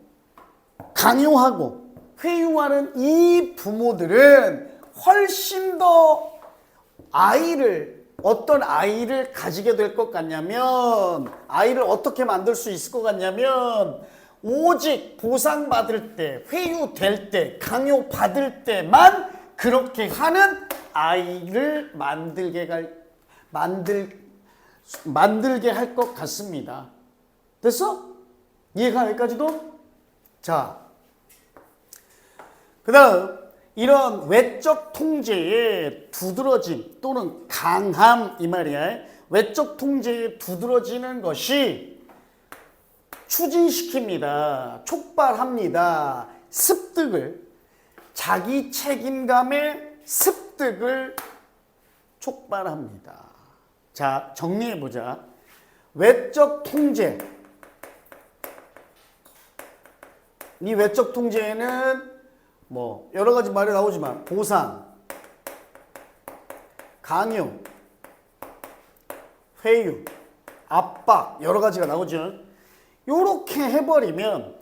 강요하고 회유하는 이 부모들은 훨씬 더 어떤 아이를 가지게 될 것 같냐면, 아이를 어떻게 만들 수 있을 것 같냐면, 오직 보상받을 때, 회유될 때, 강요받을 때만 그렇게 하는 아이를 만들게 할 것 같습니다. 됐어? 이해가 여기까지도? 자, 그 다음 이런 외적 통제에 두드러짐 또는 강함 이 말이야. 외적 통제에 두드러지는 것이 추진시킵니다. 촉발합니다. 습득을, 자기 책임감의 습득을 촉발합니다. 자, 정리해보자. 외적 통제, 이 외적 통제에는 뭐 여러 가지 말이 나오지만 보상, 강요, 회유, 압박 여러 가지가 나오죠. 요렇게 해버리면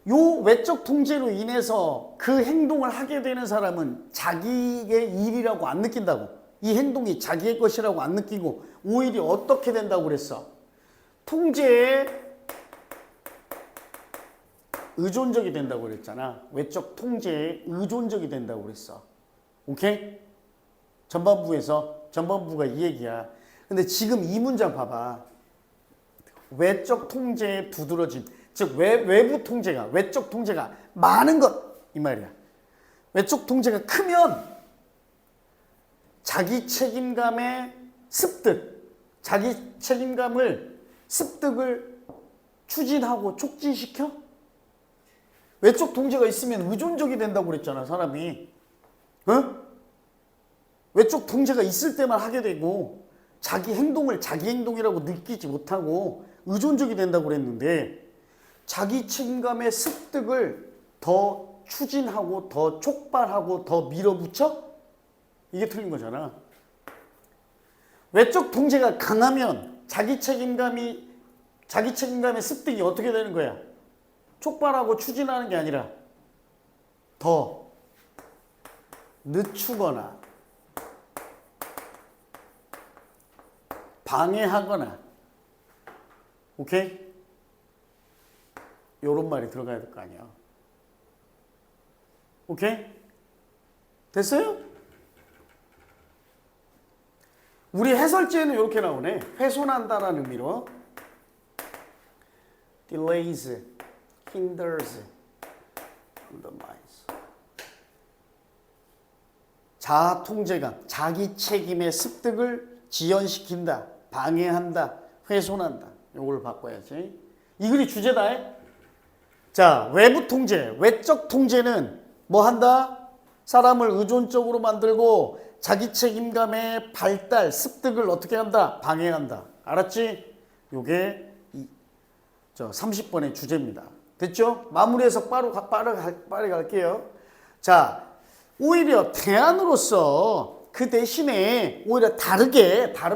요 외적 통제로 인해서 그 행동을 하게 되는 사람은 자기의 일이라고 안 느낀다고. 이 행동이 자기의 것이라고 안 느끼고 오히려 어떻게 된다고 그랬어? 통제에 의존적이 된다고 그랬잖아. 외적 통제에 의존적이 된다고 그랬어. 오케이? 전반부가 이 얘기야. 근데 지금 이 문장 봐봐. 외적 통제에 두드러짐. 즉 외부 통제가 외적 통제가 많은 것 이 말이야. 외적 통제가 크면 자기 책임감의 습득을 추진하고 촉진시켜? 외적 통제가 있으면 의존적이 된다고 그랬잖아, 사람이. 어? 외적 통제가 있을 때만 하게 되고 자기 행동을 자기 행동이라고 느끼지 못하고 의존적이 된다고 그랬는데 자기 책임감의 습득을 더 추진하고 더 촉발하고 더 밀어붙여? 이게 틀린 거잖아. 외적 통제가 강하면 자기 책임감의 습득이 어떻게 되는 거야? 촉발하고 추진하는 게 아니라 더 늦추거나 방해하거나, 오케이? 요런 말이 들어가야 될 거 아니야. 오케이? 됐어요? 우리 해설지에는 이렇게 나오네. 훼손한다라는 의미로 delays, hinders, undermines. 자아 통제감, 자기 책임의 습득을 지연시킨다, 방해한다, 훼손한다. 요걸 바꿔야지. 이 글이 주제다. 자, 외부 통제, 외적 통제는 뭐 한다? 사람을 의존적으로 만들고 자기 책임감의 발달, 습득을 어떻게 한다? 방해한다. 알았지? 요게 30번의 주제입니다. 됐죠? 마무리해서 빠르게 갈게요. 자, 오히려 대안으로서 그 대신에 오히려 다른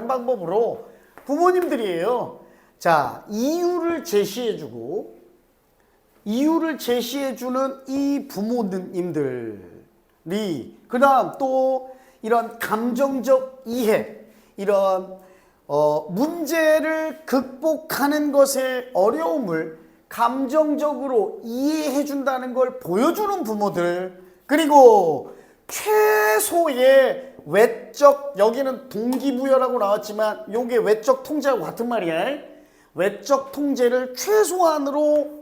방법으로 부모님들이에요. 자, 이유를 제시해주는 이 부모님들이 그 다음 또 이런 감정적 이해, 이런 문제를 극복하는 것의 어려움을 감정적으로 이해해준다는 걸 보여주는 부모들, 그리고 최소의 외적, 여기는 동기부여라고 나왔지만 요게 외적 통제하고 같은 말이야. 외적 통제를 최소한으로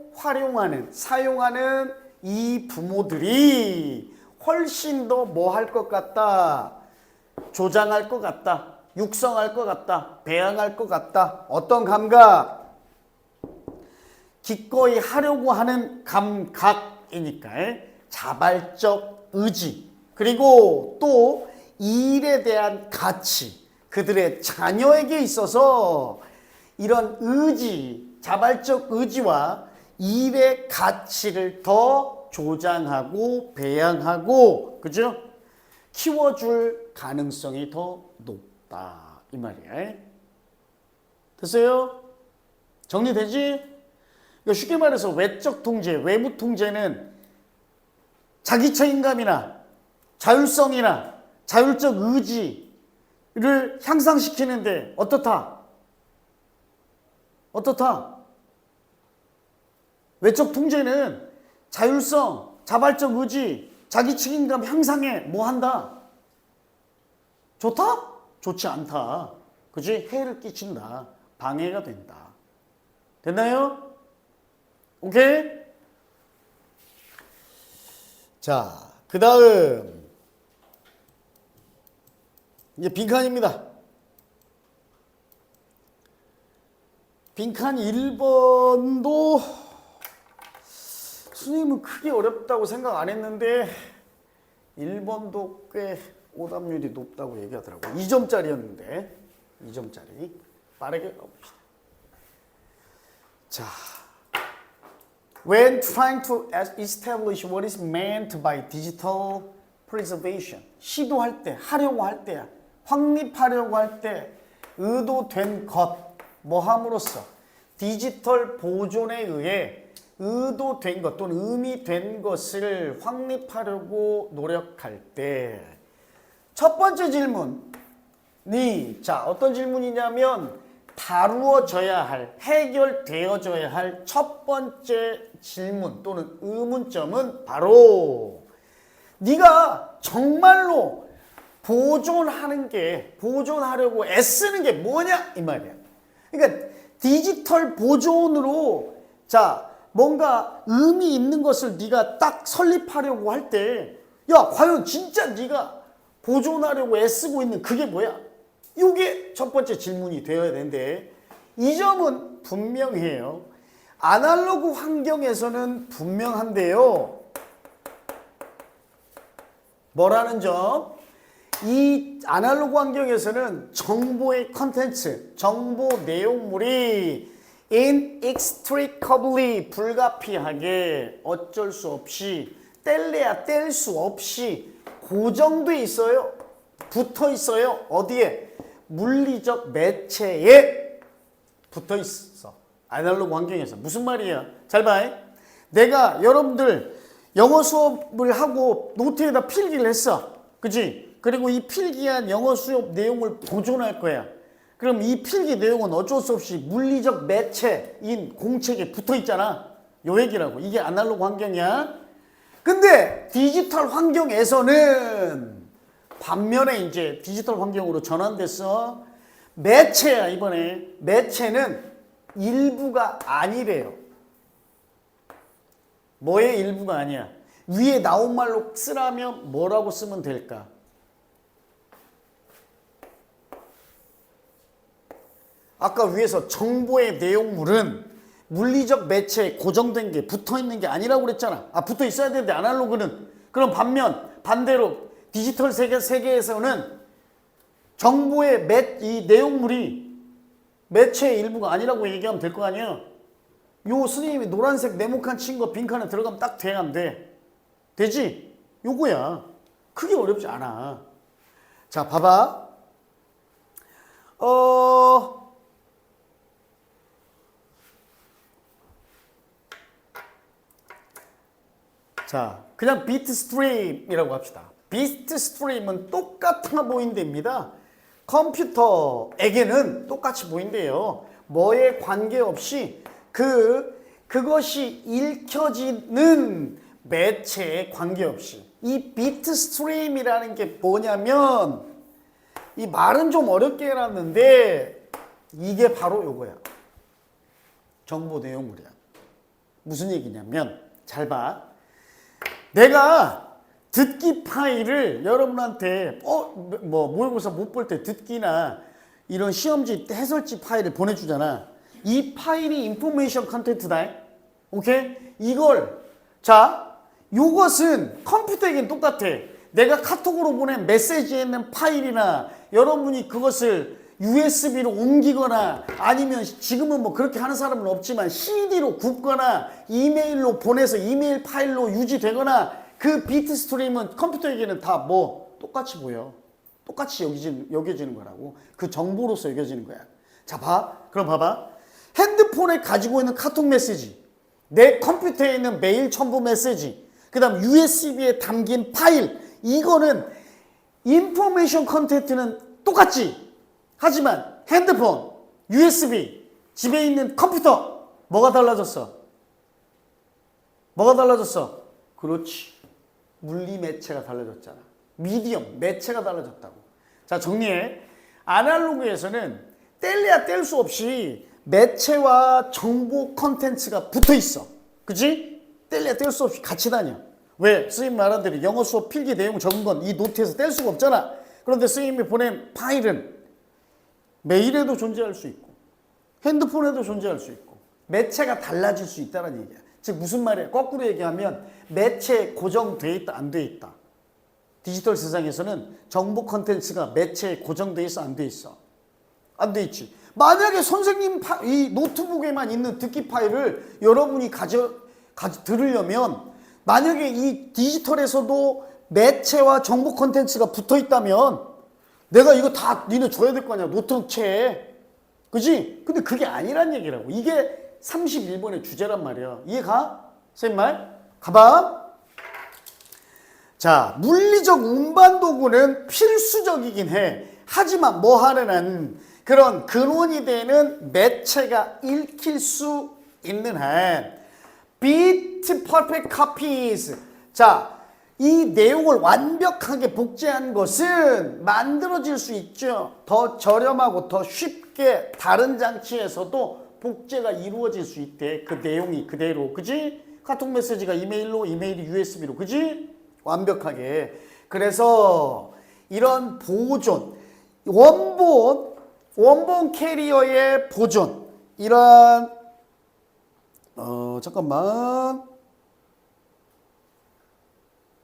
사용하는 이 부모들이 훨씬 더 뭐 할 것 같다? 조장할 것 같다. 육성할 것 같다. 배양할 것 같다. 어떤 감각? 기꺼이 하려고 하는 감각이니까 자발적 의지, 그리고 또 일에 대한 가치, 그들의 자녀에게 있어서 이런 의지, 자발적 의지와 일의 가치를 더 조장하고 배양하고, 그죠? 키워줄 가능성이 더 높다 이 말이야. 됐어요? 정리되지? 쉽게 말해서 외적 통제, 외부 통제는 자기 책임감이나 자율성이나 자율적 의지를 향상시키는데 어떻다? 외적 통제는 자율성, 자발적 의지, 자기 책임감 향상에 뭐 한다? 좋다? 좋지 않다. 그치? 해를 끼친다. 방해가 된다. 됐나요? 오케이? 자, 그 다음 이제 빈칸입니다. 빈칸 1번도 선생님은 크게 어렵다고 생각 안 했는데 1번도 꽤 오답률이 높다고 얘기하더라고요. 2점짜리였는데 2점짜리 빠르게 가봅시다. 자, when trying to establish what is meant by digital preservation, 시도할 때, 하려고 할 때, 확립하려고 할 때 의도된 것, 뭐 함으로써 디지털 보존에 의해 의도된 것 또는 의미된 것을 확립하려고 노력할 때 첫 번째 질문이 자 어떤 질문이냐면 다루어져야 할, 해결되어져야 할 첫 번째 질문 또는 의문점은 바로 네가 정말로 보존하려고 애쓰는 게 뭐냐 이 말이야. 그러니까 디지털 보존으로 자 뭔가 의미 있는 것을 네가 딱 설립하려고 할 때 야 과연 진짜 네가 보존하려고 애쓰고 있는 그게 뭐야? 이게 첫 번째 질문이 되어야 되는데 이 점은 분명해요. 아날로그 환경에서는 분명한데요. 뭐라는 점? 이 아날로그 환경에서는 정보의 컨텐츠, 정보 내용물이 inextricably 불가피하게 어쩔 수 없이 뗄래야 뗄 수 없이 고정돼 있어요. 붙어 있어요. 어디에? 물리적 매체에 붙어 있어. 아날로그 환경에서. 무슨 말이야? 잘 봐. 내가 여러분들 영어 수업을 하고 노트에다 필기를 했어. 그치? 그리고 이 필기한 영어 수업 내용을 보존할 거야. 그럼 이 필기 내용은 어쩔 수 없이 물리적 매체인 공책에 붙어 있잖아. 요 얘기라고. 이게 아날로그 환경이야. 근데 디지털 환경에서는 반면에 이제 디지털 환경으로 전환됐어. 매체야 이번에. 매체는 일부가 아니래요. 뭐의 일부가 아니야? 위에 나온 말로 쓰라면 뭐라고 쓰면 될까? 아까 위에서 정보의 내용물은 물리적 매체에 고정된 게 붙어있는 게 아니라고 그랬잖아. 붙어 있어야 되는데 아날로그는. 그럼 반대로 디지털 세계에서는 정보의 이 내용물이 매체의 일부가 아니라고 얘기하면 될 거 아니야. 요 스님이 노란색 네모칸 친 거 빈칸에 들어가면 딱 돼, 안 돼? 되지? 요거야. 크게 어렵지 않아. 자, 봐봐. 자, 그냥 비트 스트림이라고 합시다. 비트 스트림은 똑같아 보인답니다. 컴퓨터에게는 똑같이 보인대요. 뭐에 관계없이 그것이 읽혀지는 매체에 관계없이. 이 비트 스트림이라는 게 뭐냐면 이 말은 좀 어렵게 해놨는데 이게 바로 요거야. 정보 내용물이야. 무슨 얘기냐면 잘 봐. 내가 듣기 파일을 여러분한테 모의고사 못 볼 때 듣기나 이런 시험지 해설지 파일을 보내주잖아. 이 파일이 인포메이션 컨텐츠다. 오케이? 요것은 컴퓨터에겐 똑같아. 내가 카톡으로 보낸 메시지에 있는 파일이나 여러분이 그것을 USB로 옮기거나 아니면 지금은 뭐 그렇게 하는 사람은 없지만 CD로 굽거나 이메일로 보내서 이메일 파일로 유지되거나 그 비트 스트림은 컴퓨터에게는 다 똑같이 보여. 똑같이 여겨지는 거라고. 그 정보로서 여겨지는 거야. 자, 그럼 봐봐. 핸드폰에 가지고 있는 카톡 메시지, 내 컴퓨터에 있는 메일 첨부 메시지, 그 다음 USB에 담긴 파일, 이거는 인포메이션 컨텐츠는 똑같지. 하지만 핸드폰, USB, 집에 있는 컴퓨터 뭐가 달라졌어? 그렇지. 물리 매체가 달라졌잖아. 미디엄, 매체가 달라졌다고. 자, 정리해. 아날로그에서는 뗄래야 뗄 수 없이 매체와 정보 컨텐츠가 붙어 있어. 그치? 뗄래야 뗄 수 없이 같이 다녀. 왜? 스님 말한 대로 영어 수업 필기 내용 적은 건 이 노트에서 뗄 수가 없잖아. 그런데 스님이 보낸 파일은 메일에도 존재할 수 있고 핸드폰에도 존재할 수 있고 매체가 달라질 수 있다는 얘기야. 즉 무슨 말이야? 거꾸로 얘기하면 매체에 고정돼 있다, 안 돼 있다. 디지털 세상에서는 정보 컨텐츠가 매체에 고정돼 있어, 안 돼 있어? 안 돼 있지. 만약에 선생님 이 노트북에만 있는 듣기 파일을 여러분이 들으려면 만약에 이 디지털에서도 매체와 정보 컨텐츠가 붙어 있다면 내가 이거 다 니네 줘야 될 거 아니야. 노트북채. 그지? 근데 그게 아니란 얘기라고. 이게 31번의 주제란 말이야. 이해가? 선생님 말? 가봐. 자, 물리적 운반도구는 필수적이긴 해. 하지만 뭐 하려는 그런 근원이 되는 매체가 읽힐 수 있는 한 Bit Perfect Copies. 자, 이 내용을 완벽하게 복제한 것은 만들어질 수 있죠. 더 저렴하고 더 쉽게 다른 장치에서도 복제가 이루어질 수 있대. 그 내용이 그대로. 그지? 카톡 메시지가 이메일로, 이메일이 USB로. 그지? 완벽하게. 그래서 이런 보존, 원본 캐리어의 보존, 이러한 잠깐만.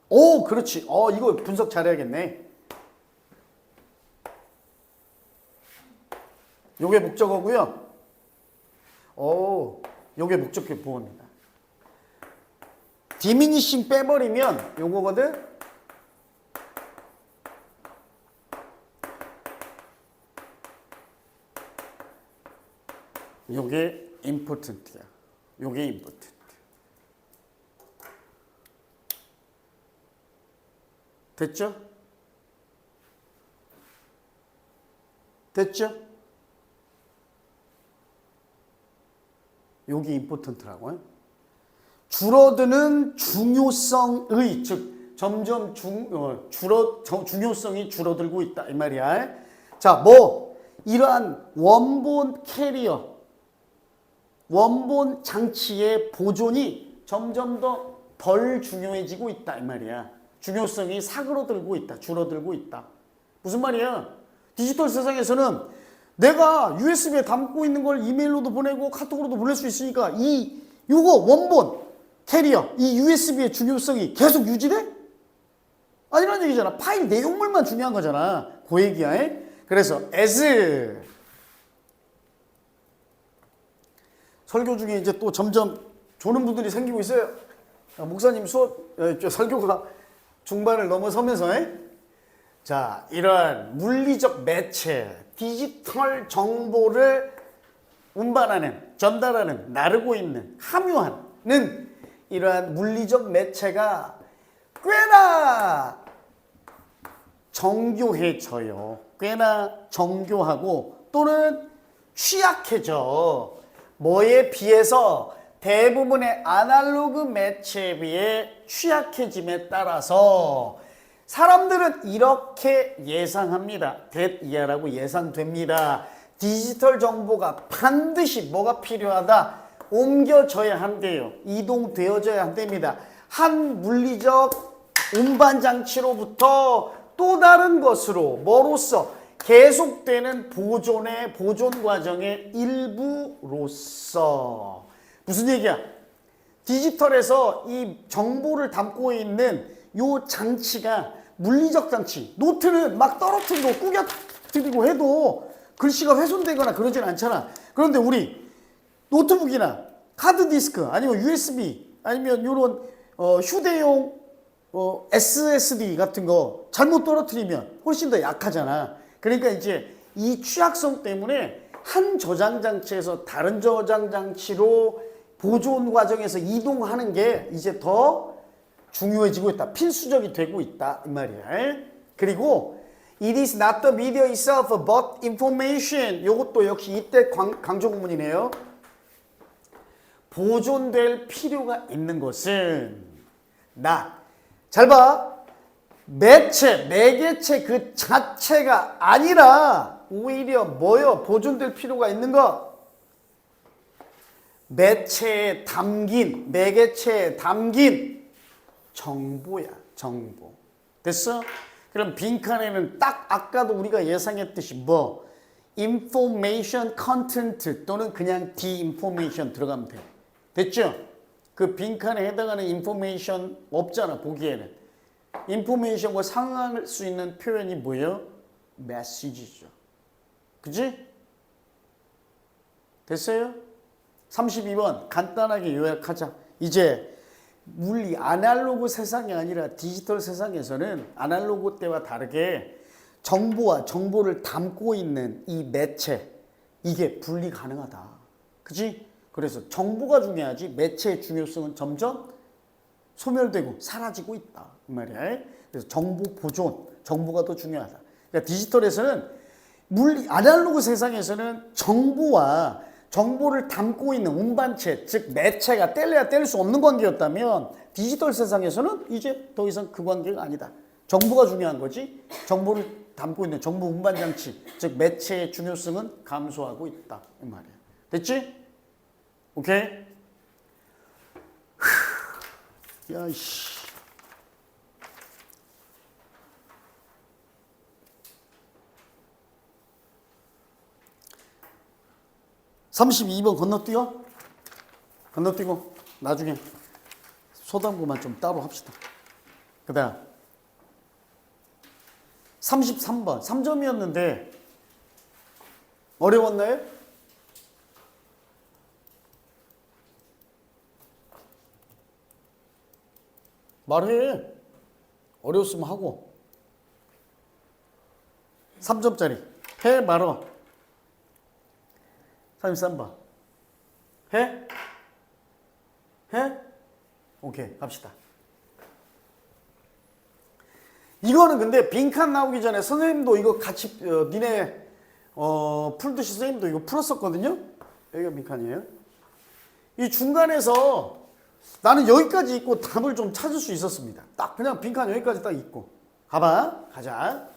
오, 그렇지. 이거 분석 잘해야겠네. 요게 목적어고요. 요게 목적격 보호입니다. 디미니싱 빼버리면 요거거든. 요게 important야. 요게 important. 됐죠? 됐죠? 요게 important라고요. 줄어드는 중요성의, 즉 점점 중요성이 줄어들고 있다 이 말이야. 자, 이러한 원본 캐리어, 원본 장치의 보존이 점점 더 덜 중요해지고 있다 이 말이야. 중요성이 사그러들고 있다, 줄어들고 있다. 무슨 말이야? 디지털 세상에서는 내가 USB에 담고 있는 걸 이메일로도 보내고 카톡으로도 보낼 수 있으니까 요거 원본 캐리어, 이 USB의 중요성이 계속 유지돼? 아니란 얘기잖아. 파일 내용물만 중요한 거잖아. 그 얘기야. 그래서 as 설교 중에 이제 또 점점 조는 분들이 생기고 있어요. 목사님 수업, 설교가 중반을 넘어서면서 자, 이러한 물리적 매체, 디지털 정보를 운반하는, 전달하는, 나르고 있는, 함유하는 이러한 물리적 매체가 꽤나 정교해져요. 꽤나 정교하고 또는 취약해져. 뭐에 비해서 대부분의 아날로그 매체에 비해 취약해짐에 따라서 사람들은 이렇게 예상합니다. 이하라고 예상됩니다. 디지털 정보가 반드시 뭐가 필요하다? 옮겨져야 한대요. 이동되어져야 한답니다. 한 물리적 운반 장치로부터 또 다른 것으로 뭐로서 계속되는 보존 과정의 일부로서. 무슨 얘기야? 디지털에서 이 정보를 담고 있는 요 장치가 물리적 장치, 노트는 막 떨어뜨리고 꾸겨뜨리고 해도 글씨가 훼손되거나 그러진 않잖아. 그런데 우리 노트북이나 카드디스크 아니면 USB 아니면 요런 휴대용 SSD 같은 거 잘못 떨어뜨리면 훨씬 더 약하잖아. 그러니까 이제 이 취약성 때문에 한 저장 장치에서 다른 저장 장치로 보존 과정에서 이동하는 게 이제 더 중요해지고 있다. 필수적이 되고 있다 이 말이야. 그리고 It is not the media itself but information. 요것도 역시 이때 강조 구문이네요. 보존될 필요가 있는 것은 잘 봐. 매개체 그 자체가 아니라 오히려 뭐요? 보존될 필요가 있는 것. 매개체에 담긴 정보야, 정보. 됐어? 그럼 빈칸에는 딱 아까도 우리가 예상했듯이 information content 또는 그냥 de-information 들어가면 돼. 됐죠? 그 빈칸에 해당하는 information 없잖아, 보기에는. information과 상응할 수 있는 표현이 뭐예요? message죠. 그지? 됐어요? 32번 간단하게 요약하자. 이제 아날로그 세상이 아니라 디지털 세상에서는 아날로그 때와 다르게 정보와 정보를 담고 있는 이 매체, 이게 분리 가능하다. 그치? 그래서 정보가 중요하지 매체의 중요성은 점점 소멸되고 사라지고 있다. 이 말이야. 그래서 정보 보존, 정보가 더 중요하다. 그러니까 디지털에서는 아날로그 세상에서는 정보와 정보를 담고 있는 운반체, 즉 매체가 뗄래야 뗄 수 없는 관계였다면 디지털 세상에서는 이제 더 이상 그 관계가 아니다. 정보가 중요한 거지 정보를 담고 있는 정보 운반 장치, 즉 매체의 중요성은 감소하고 있다. 이 말이야. 됐지? 오케이? 야이씨. (32번) 건너뛰어? 건너뛰고 나중에 소담구만 좀 따로 합시다. 그 다음 33번 3점이었는데 어려웠나요? 말해. 어려웠으면 하고. 3점짜리 해 말어. 33번 해? 해? 오케이 갑시다. 이거는 근데 빈칸 나오기 전에 선생님도 이거 같이 니네 풀듯이 선생님도 이거 풀었었거든요. 여기가 빈칸이에요. 이 중간에서 나는 여기까지 있고 답을 좀 찾을 수 있었습니다. 딱 그냥 빈칸 여기까지 딱 있고. 가봐. 가자.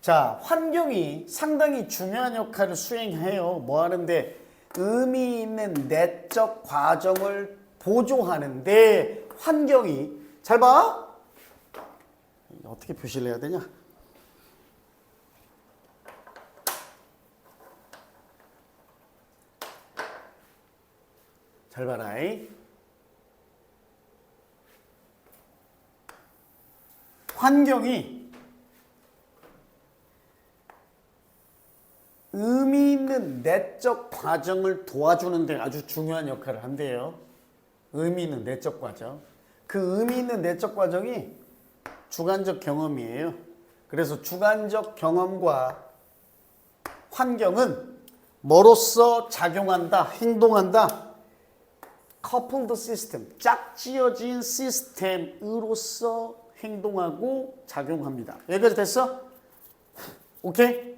자, 환경이 상당히 중요한 역할을 수행해요. 뭐 하는데? 의미 있는 내적 과정을 보조하는데 환경이 잘 봐. 어떻게 표시를 해야 되냐? 잘 봐라. 환경이 의미 있는 내적 과정을 도와주는 데 아주 중요한 역할을 한대요. 의미 있는 내적 과정. 그 의미 있는 내적 과정이 주관적 경험이에요. 그래서 주관적 경험과 환경은 뭐로서 작용한다, 행동한다? coupled system, 짝지어진 시스템으로서 행동하고 작용합니다. 여기까지 됐어? 오케이?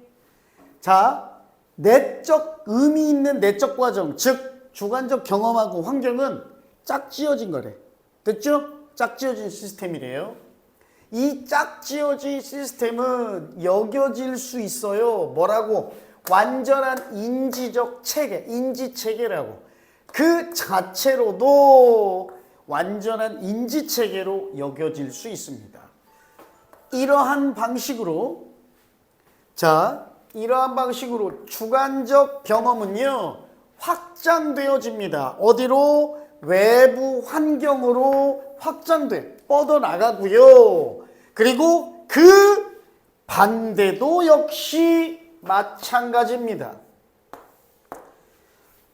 자, 내적 의미 있는 내적 과정, 즉 주관적 경험하고 환경은 짝지어진 거래. 됐죠? 짝지어진 시스템이래요. 이 짝지어진 시스템은 여겨질 수 있어요. 뭐라고? 완전한 인지적 체계, 인지체계라고. 그 자체로도 완전한 인지체계로 여겨질 수 있습니다. 이러한 방식으로, 자, 이러한 방식으로 주관적 경험은요, 확장되어집니다. 어디로? 외부 환경으로 확장돼, 뻗어나가고요. 그리고 그 반대도 역시 마찬가지입니다.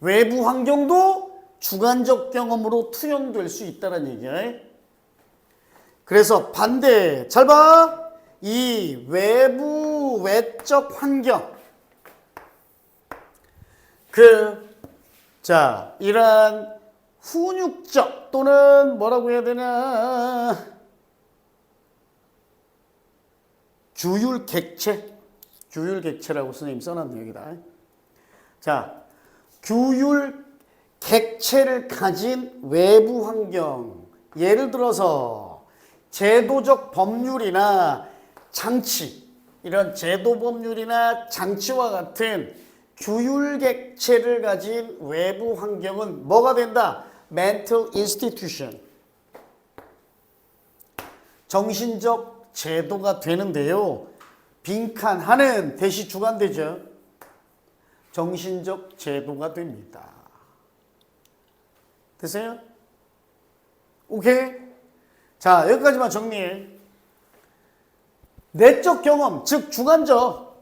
외부 환경도 주관적 경험으로 투영될 수 있다는 얘기야. 그래서 반대, 잘 봐. 이 외적 환경, 이러한 훈육적 또는 뭐라고 해야 되나, 규율객체라고 선생님 써놨네 여기다. 자, 규율객체를 가진 외부 환경, 예를 들어서 제도적 법률이나 장치, 이런 제도 법률이나 장치와 같은 규율객체를 가진 외부 환경은 뭐가 된다? mental institution, 정신적 제도가 되는데요. 빈칸하는 대시 주관되죠. 정신적 제도가 됩니다. 됐어요? 오케이? 자, 여기까지만 정리해. 내적 경험, 즉 주관적,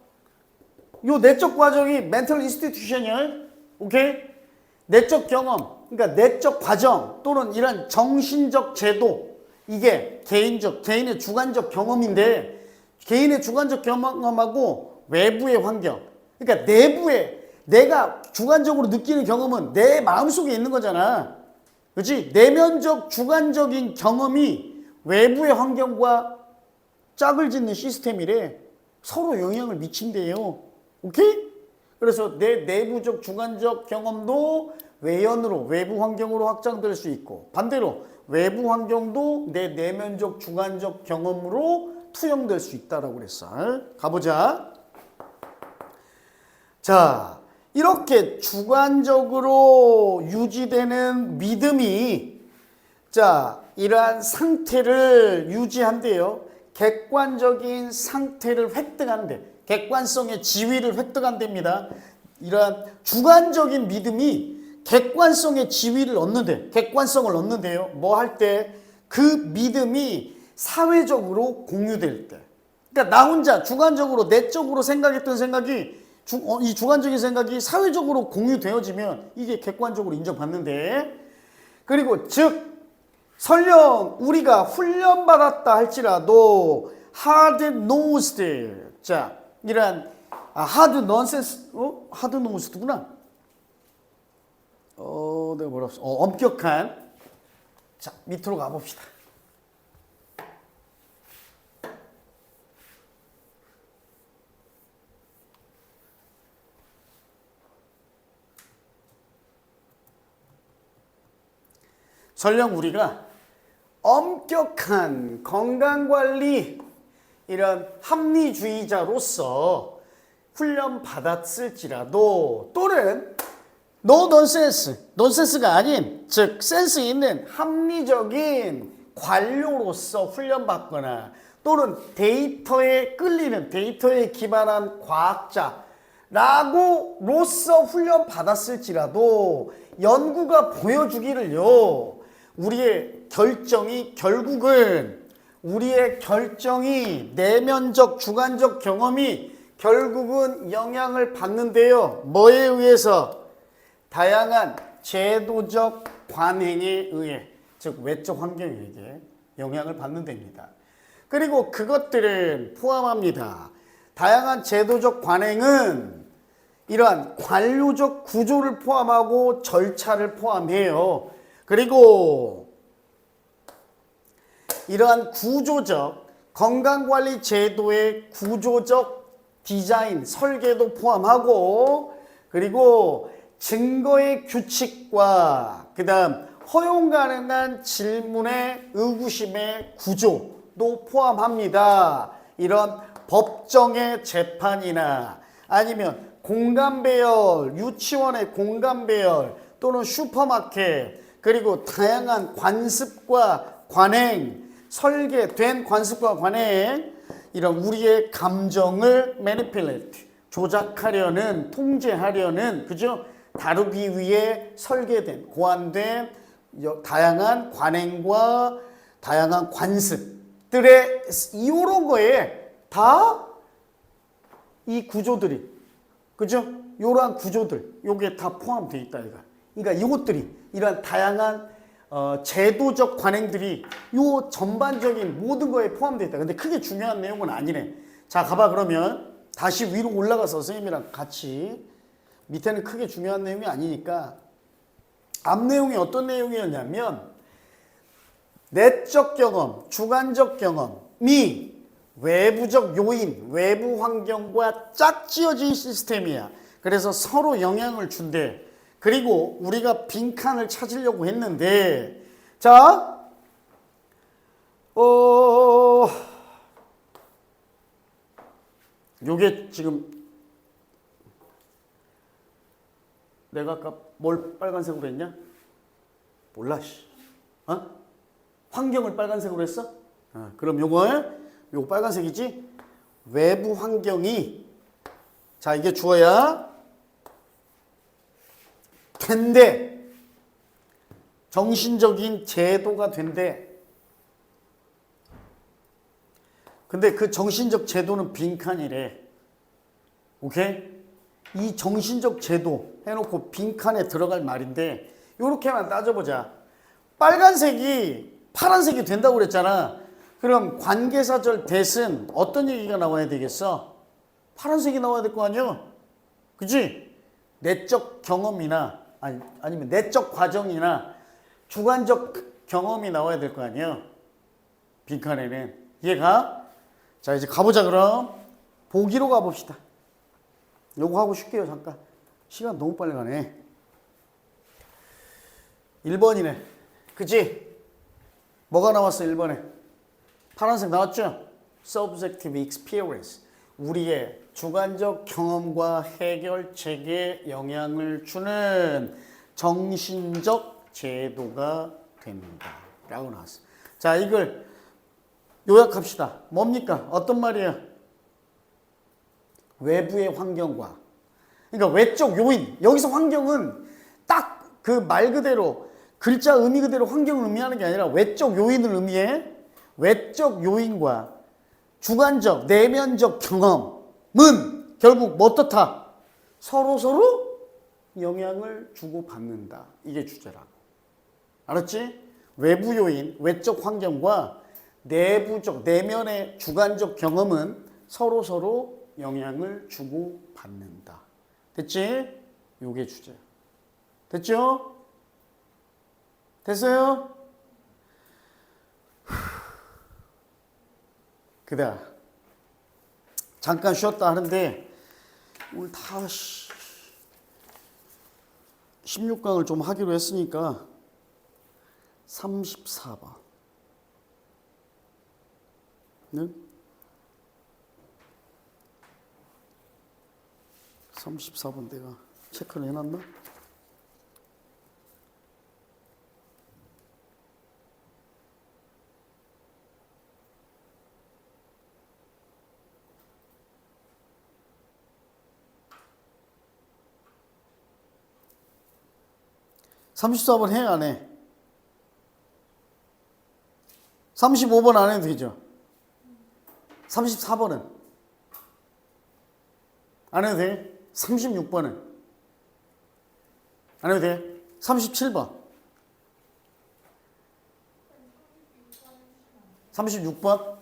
요 내적 과정이 mental institution이야. 오케이? 내적 경험, 그러니까 내적 과정 또는 이런 정신적 제도, 이게 개인의 주관적 경험인데 개인의 주관적 경험하고 외부의 환경. 그러니까 내부에 내가 주관적으로 느끼는 경험은 내 마음속에 있는 거잖아. 그렇지? 내면적 주관적인 경험이 외부의 환경과 짝을 짓는 시스템이래. 서로 영향을 미친대요. 오케이? 그래서 내 내부적 주관적 경험도 외연으로 외부 환경으로 확장될 수 있고 반대로 외부 환경도 내 내면적 주관적 경험으로 투영될 수 있다라고 그랬어. 가보자. 자, 이렇게 주관적으로 유지되는 믿음이 자, 이러한 상태를 유지한대요. 객관적인 상태를 획득한대. 객관성의 지위를 획득한답니다. 이러한 주관적인 믿음이 객관성의 지위를 얻는데, 객관성을 얻는데요. 뭐 할 때? 그 믿음이 사회적으로 공유될 때. 그러니까 나 혼자 주관적으로 내적으로 생각했던 생각이 이 주관적인 생각이 사회적으로 공유되어지면 이게 객관적으로 인정받는데, 그리고 즉 설령 우리가 훈련받았다 할지라도 hard nosed, 자 이런 hard nonsense, hard nosed구나. 내가 뭐라 했어? 엄격한. 자 밑으로 가봅시다. 설령 우리가 엄격한 건강관리 이런 합리주의자로서 훈련받았을지라도 또는 노 넌센스가 아닌 즉 센스 있는 합리적인 관료로서 훈련받거나 또는 데이터에 끌리는 데이터에 기반한 과학자라고로서 훈련받았을지라도 연구가 보여주기를요. 우리의 결정이 내면적 주관적 경험이 결국은 영향을 받는데요. 뭐에 의해서? 다양한 제도적 관행에 의해, 즉 외적 환경에 의해 영향을 받는 데입니다. 그리고 그것들은 포함합니다. 다양한 제도적 관행은 이러한 관료적 구조를 포함하고 절차를 포함해요. 그리고 이러한 구조적 건강관리 제도의 구조적 디자인, 설계도 포함하고 그리고 증거의 규칙과 그 다음 허용 가능한 질문의 의구심의 구조도 포함합니다. 이런 법정의 재판이나 아니면 공간배열, 유치원의 공간배열 또는 슈퍼마켓 그리고 다양한 관습과 관행, 설계된 관습과 관행 이런 우리의 감정을 manipulate, 조작하려는, 통제하려는 그죠? 다루기 위해 설계된, 고안된 다양한 관행과 다양한 관습들의 이런 거에 다 이 구조들이 그죠? 이러한 구조들 요게 다 포함되어 있다 이거. 그러니까 이것들이 이러한 다양한 제도적 관행들이 요 전반적인 모든 거에 포함되어 있다. 근데 크게 중요한 내용은 아니네. 자 가봐. 그러면 다시 위로 올라가서 선생님이랑 같이 밑에는 크게 중요한 내용이 아니니까 앞 내용이 어떤 내용이었냐면 내적 경험, 주관적 경험이 외부적 요인, 외부 환경과 짝지어진 시스템이야. 그래서 서로 영향을 준대. 그리고 우리가 빈칸을 찾으려고 했는데 자 요게 지금 내가 아까 뭘 빨간색으로 했냐? 몰라 씨. 환경을 빨간색으로 했어? 그럼 요거 빨간색이지? 외부 환경이 자 이게 주어야 된대. 정신적인 제도가 된대. 근데 그 정신적 제도는 빈칸이래. 오케이? 이 정신적 제도 해놓고 빈칸에 들어갈 말인데 요렇게만 따져보자. 빨간색이 파란색이 된다고 그랬잖아. 그럼 관계사절 that은 어떤 얘기가 나와야 되겠어? 파란색이 나와야 될 거 아니야? 그치? 내적 경험이나 아니면 내적 과정이나 주관적 경험이 나와야 될 거 아니야? 빈칸에는. 이해가? 자, 이제 가보자 그럼. 보기로 가봅시다. 요거 하고 쉴게요 잠깐. 시간 너무 빨리 가네. 1번이네. 그치? 뭐가 나왔어 1번에? 파란색 나왔죠? Subjective experience. 우리의 주관적 경험과 해결책에 영향을 주는 정신적 제도가 됩니다. 라고 나왔어. 자, 이걸 요약합시다. 뭡니까? 어떤 말이에요? 외부의 환경과. 그러니까 외적 요인. 여기서 환경은 딱 그 말 그대로 글자 의미 그대로 환경을 의미하는 게 아니라 외적 요인을 의미해. 외적 요인과 주관적, 내면적 경험은 결국 뭐 어떻다? 서로 영향을 주고받는다. 이게 주제라고. 알았지? 외부 요인, 외적 환경과 내부적, 내면의 주관적 경험은 서로 영향을 주고받는다. 됐지? 요게 주제야. 됐죠? 됐어요? 그다 잠깐 쉬었다 하는데 오늘 다 16강을 좀 하기로 했으니까 34번 는 34번 내가 체크를 해놨나? (34번) 해 안 해? 35번 안 해도 되죠? 34번은? 안 해도 돼? 36번은? 안 해도 돼? 37번? 36번?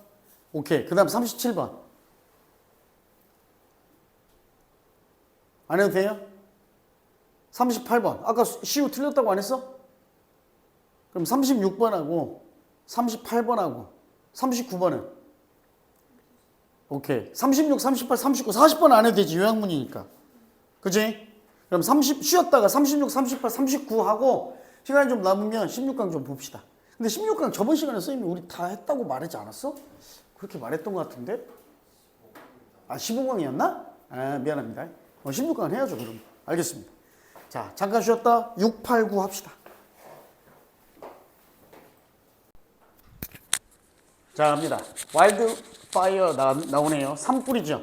오케이. 그 다음 37번? 안 해도 돼요? 38번. 아까 시우 틀렸다고 안 했어? 그럼 36번하고 38번하고 39번은? 오케이. 36, 38, 39, 40번 안 해도 되지. 요약문이니까. 그치? 그럼 30 쉬었다가 36, 38, 39 하고 시간이 좀 남으면 16강 좀 봅시다. 근데 16강 저번 시간에 선생님이 우리 다 했다고 말하지 않았어? 그렇게 말했던 것 같은데? 아, 15강이었나? 아, 미안합니다. 16강은 해야죠, 그럼. 알겠습니다. 자, 잠깐 쉬었다. 6, 8, 9 합시다. 자, 갑니다. 와일드 파이어 나오네요. 산불이죠.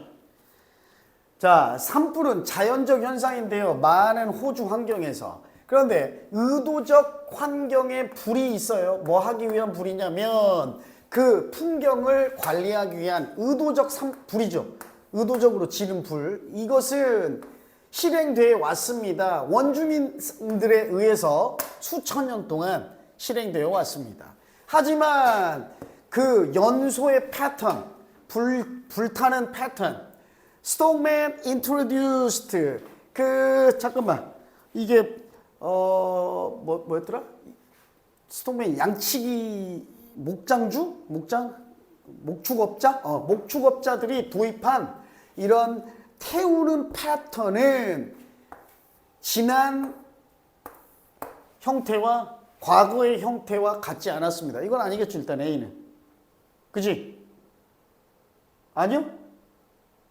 자, 산불은 자연적 현상인데요. 많은 호주 환경에서. 그런데 의도적 환경에 불이 있어요. 뭐 하기 위한 불이냐면 그 풍경을 관리하기 위한 의도적 불이죠. 의도적으로 지른 불. 이것은 실행되어 왔습니다. 원주민들에 의해서 수천 년 동안 실행되어 왔습니다. 하지만 그 연소의 패턴, 불타는 패턴, 스톡맨 introduced 잠깐만 이게 뭐였더라? 스톡맨 양치기 목축업자들이 도입한 이런 태우는 패턴은 지난 형태와 과거의 형태와 같지 않았습니다. 이건 아니겠죠, 일단 A는. 그지? 아니요?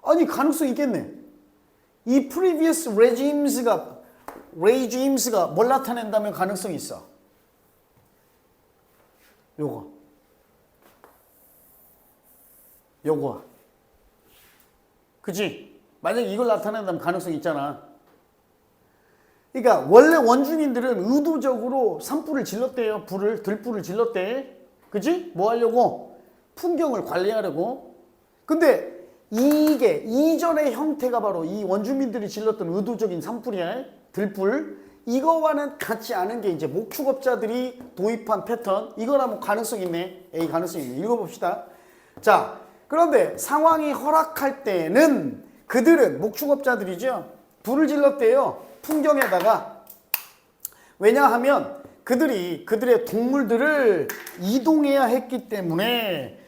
아니, 가능성 있겠네. 이 previous regimes가 뭘 나타낸다면 가능성이 있어. 요거. 그지? 만약에 이걸 나타낸다면 가능성이 있잖아. 그러니까 원래 원주민들은 의도적으로 산불을 질렀대요. 들불을 질렀대. 그지? 뭐 하려고? 풍경을 관리하려고. 근데 이게 이전의 형태가 바로 이 원주민들이 질렀던 의도적인 산불이야. 들불. 이거와는 같지 않은 게 이제 목축업자들이 도입한 패턴. 이거나 뭐 가능성 있네. A 가능성 있네. 읽어봅시다. 자, 그런데 상황이 허락할 때는 그들은 목축업자들이죠. 불을 질렀대요. 풍경에다가. 왜냐하면 그들이 그들의 동물들을 이동해야 했기 때문에,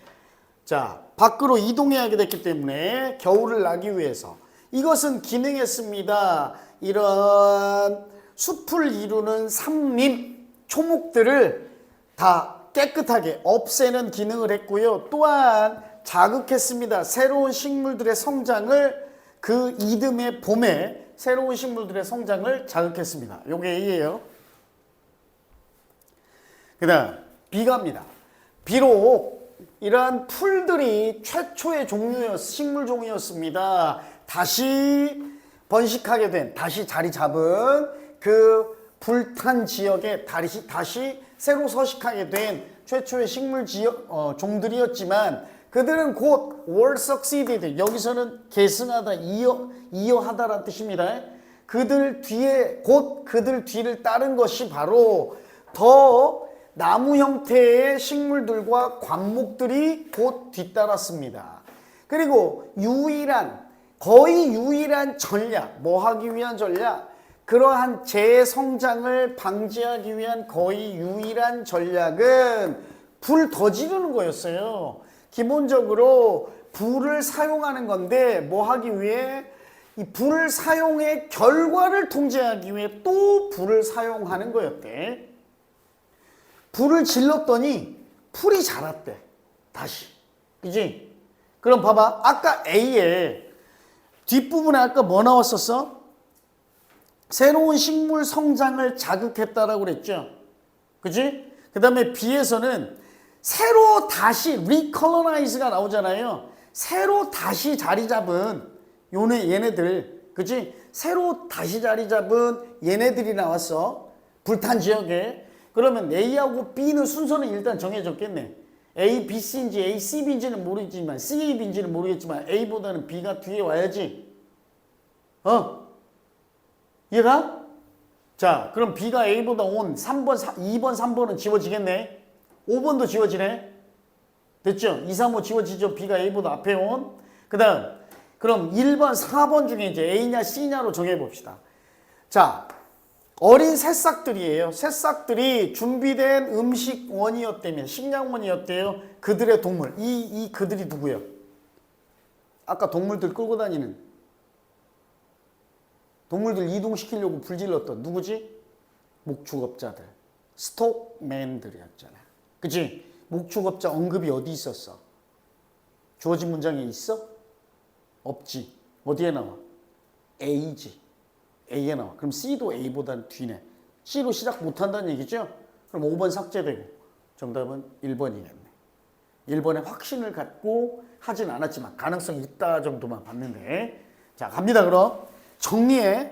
자, 밖으로 이동해야 하게 됐기 때문에 겨울을 나기 위해서 이것은 기능했습니다. 이런 숲을 이루는 삼림, 초목들을 다 깨끗하게 없애는 기능을 했고요. 또한 자극했습니다. 새로운 식물들의 성장을, 그 이듬해 봄에 새로운 식물들의 성장을 자극했습니다. 요게 A예요. 그 다음 B가입니다. 비록 이러한 풀들이 최초의 식물종이었습니다. 다시 번식하게 된, 다시 자리 잡은 그 불탄 지역에 다시 새로 서식하게 된 최초의 식물 종들이었지만 그들은 곧 were succeeded, 여기서는 계승하다, 이어하다라는 뜻입니다. 그들 뒤를 따른 것이 바로 더 나무 형태의 식물들과 관목들이 곧 뒤따랐습니다. 그리고 거의 유일한 전략, 뭐 하기 위한 전략? 그러한 재성장을 방지하기 위한 거의 유일한 전략은 불 더 지르는 거였어요. 기본적으로 불을 사용하는 건데 뭐 하기 위해? 이 불 사용의 결과를 통제하기 위해 또 불을 사용하는 거였대. 불을 질렀더니 풀이 자랐대. 다시. 그지? 그럼 봐봐. 아까 A에 뒷부분에 아까 뭐 나왔었어? 새로운 식물 성장을 자극했다라고 그랬죠. 그지? 그 다음에 B에서는 새로 다시 recolonize가 나오잖아요. 새로 다시 자리 잡은 얘네들. 그지? 새로 다시 자리 잡은 얘네들이 나왔어. 불탄 지역에. 그러면 A하고 B는 순서는 일단 정해졌겠네. A, B, C인지 A, C, B인지는 모르겠지만 C, A, B인지는 모르겠지만 A보다는 B가 뒤에 와야지. 이해가? 자, 그럼 B가 A보다 온 3번, 2번, 3번은 지워지겠네. 5번도 지워지네. 됐죠? 2, 3, 5 지워지죠? B가 A보다 앞에 온. 그 다음, 그럼 1번, 4번 중에 이제 A냐 C냐로 정해봅시다. 자, 어린 새싹들이에요. 새싹들이 준비된 음식원이었다며, 식량원이었대요. 그들의 동물. 이 그들이 누구예요? 아까 동물들 끌고 다니는, 동물들 이동시키려고 불질렀던 누구지? 목축업자들. 스톡맨들이었잖아. 그치? 목축업자 언급이 어디 있었어? 주어진 문장에 있어? 없지. 어디에 나와? A지. A에 나와. 그럼 C도 A보다는 뒤네. C로 시작 못한다는 얘기죠? 그럼 5번 삭제되고 정답은 1번이겠네. 1번에 확신을 갖고 하진 않았지만 가능성이 있다 정도만 봤는데. 자, 갑니다. 그럼 정리해.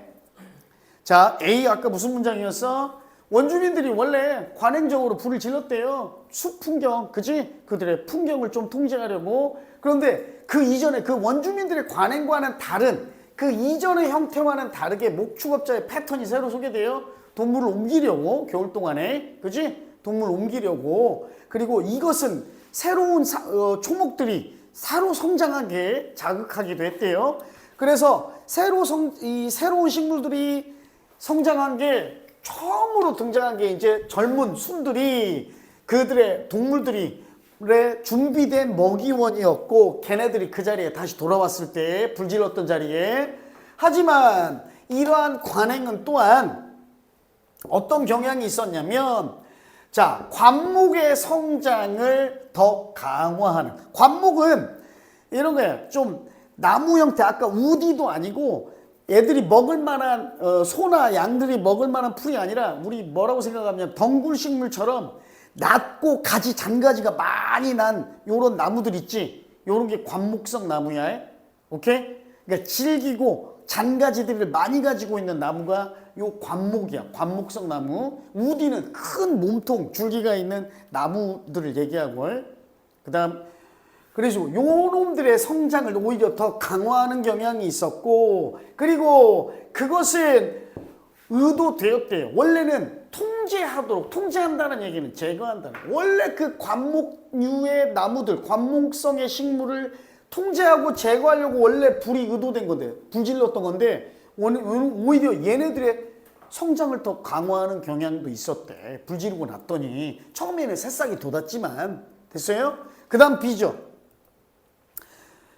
자, A 아까 무슨 문장이었어? 원주민들이 원래 관행적으로 불을 질렀대요. 숲 풍경, 그지? 그들의 풍경을 좀 통제하려고. 그런데 그 이전에 그 원주민들의 관행과는 다른, 그 이전의 형태와는 다르게 목축업자의 패턴이 새로 소개돼요. 동물을 옮기려고, 겨울 동안에. 그지? 동물을 옮기려고. 그리고 이것은 새로운 초목들이 새로 성장하게 자극하기도 했대요. 그래서 새로운 식물들이 성장한 게, 처음으로 등장한 게 이제 젊은 순들이, 그들의 동물들이 준비된 먹이원이었고, 걔네들이 그 자리에 다시 돌아왔을 때 불질렀던 자리에. 하지만 이러한 관행은 또한 어떤 경향이 있었냐면, 자, 관목의 성장을 더 강화하는. 관목은 이런 거예요. 좀 나무 형태, 아까 우디도 아니고 애들이 먹을 만한, 소나 양들이 먹을 만한 풀이 아니라, 우리 뭐라고 생각하면 덩굴식물처럼 낮고 가지, 잔가지가 많이 난 요런 나무들 있지. 요런 게 관목성 나무야. 오케이? 그러니까 질기고 잔가지들을 많이 가지고 있는 나무가 요 관목이야. 관목성 나무. 우디는 큰 몸통, 줄기가 있는 나무들을 얘기하고. 그 다음, 그래서 요 놈들의 성장을 오히려 더 강화하는 경향이 있었고, 그리고 그것은 의도되었대요. 원래는 통제하도록, 통제한다는 얘기는 제거한다는, 원래 그 관목류의 나무들, 관목성의 식물을 통제하고 제거하려고 원래 불이 의도된 건데, 불질렀던 건데, 오히려 얘네들의 성장을 더 강화하는 경향도 있었대. 불 지르고 났더니 처음에는 새싹이 돋았지만. 됐어요? 그 다음 B죠.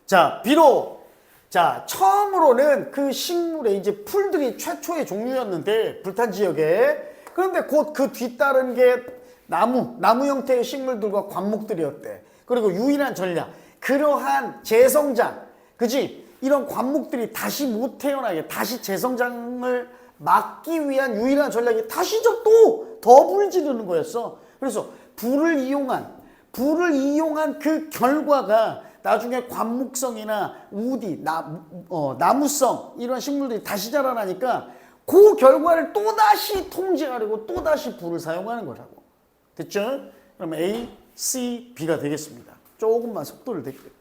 자, B로, 자, 처음으로는 그 식물의 이제 풀들이 최초의 종류였는데, 불탄 지역에. 그런데 곧 그 뒤따른 게 나무 형태의 식물들과 관목들이었대. 그리고 유일한 전략, 그러한 재성장, 그지? 이런 관목들이 다시 못 태어나게, 다시 재성장을 막기 위한 유일한 전략이 다시 또 더 불 지르는 거였어. 그래서 불을 이용한 그 결과가 나중에 관목성이나 우디, 나무성 이런 식물들이 다시 자라나니까 그 결과를 또다시 통제하려고 또다시 불을 사용하는 거라고. 됐죠? 그럼 A, C, B가 되겠습니다. 조금만 속도를 낼게요.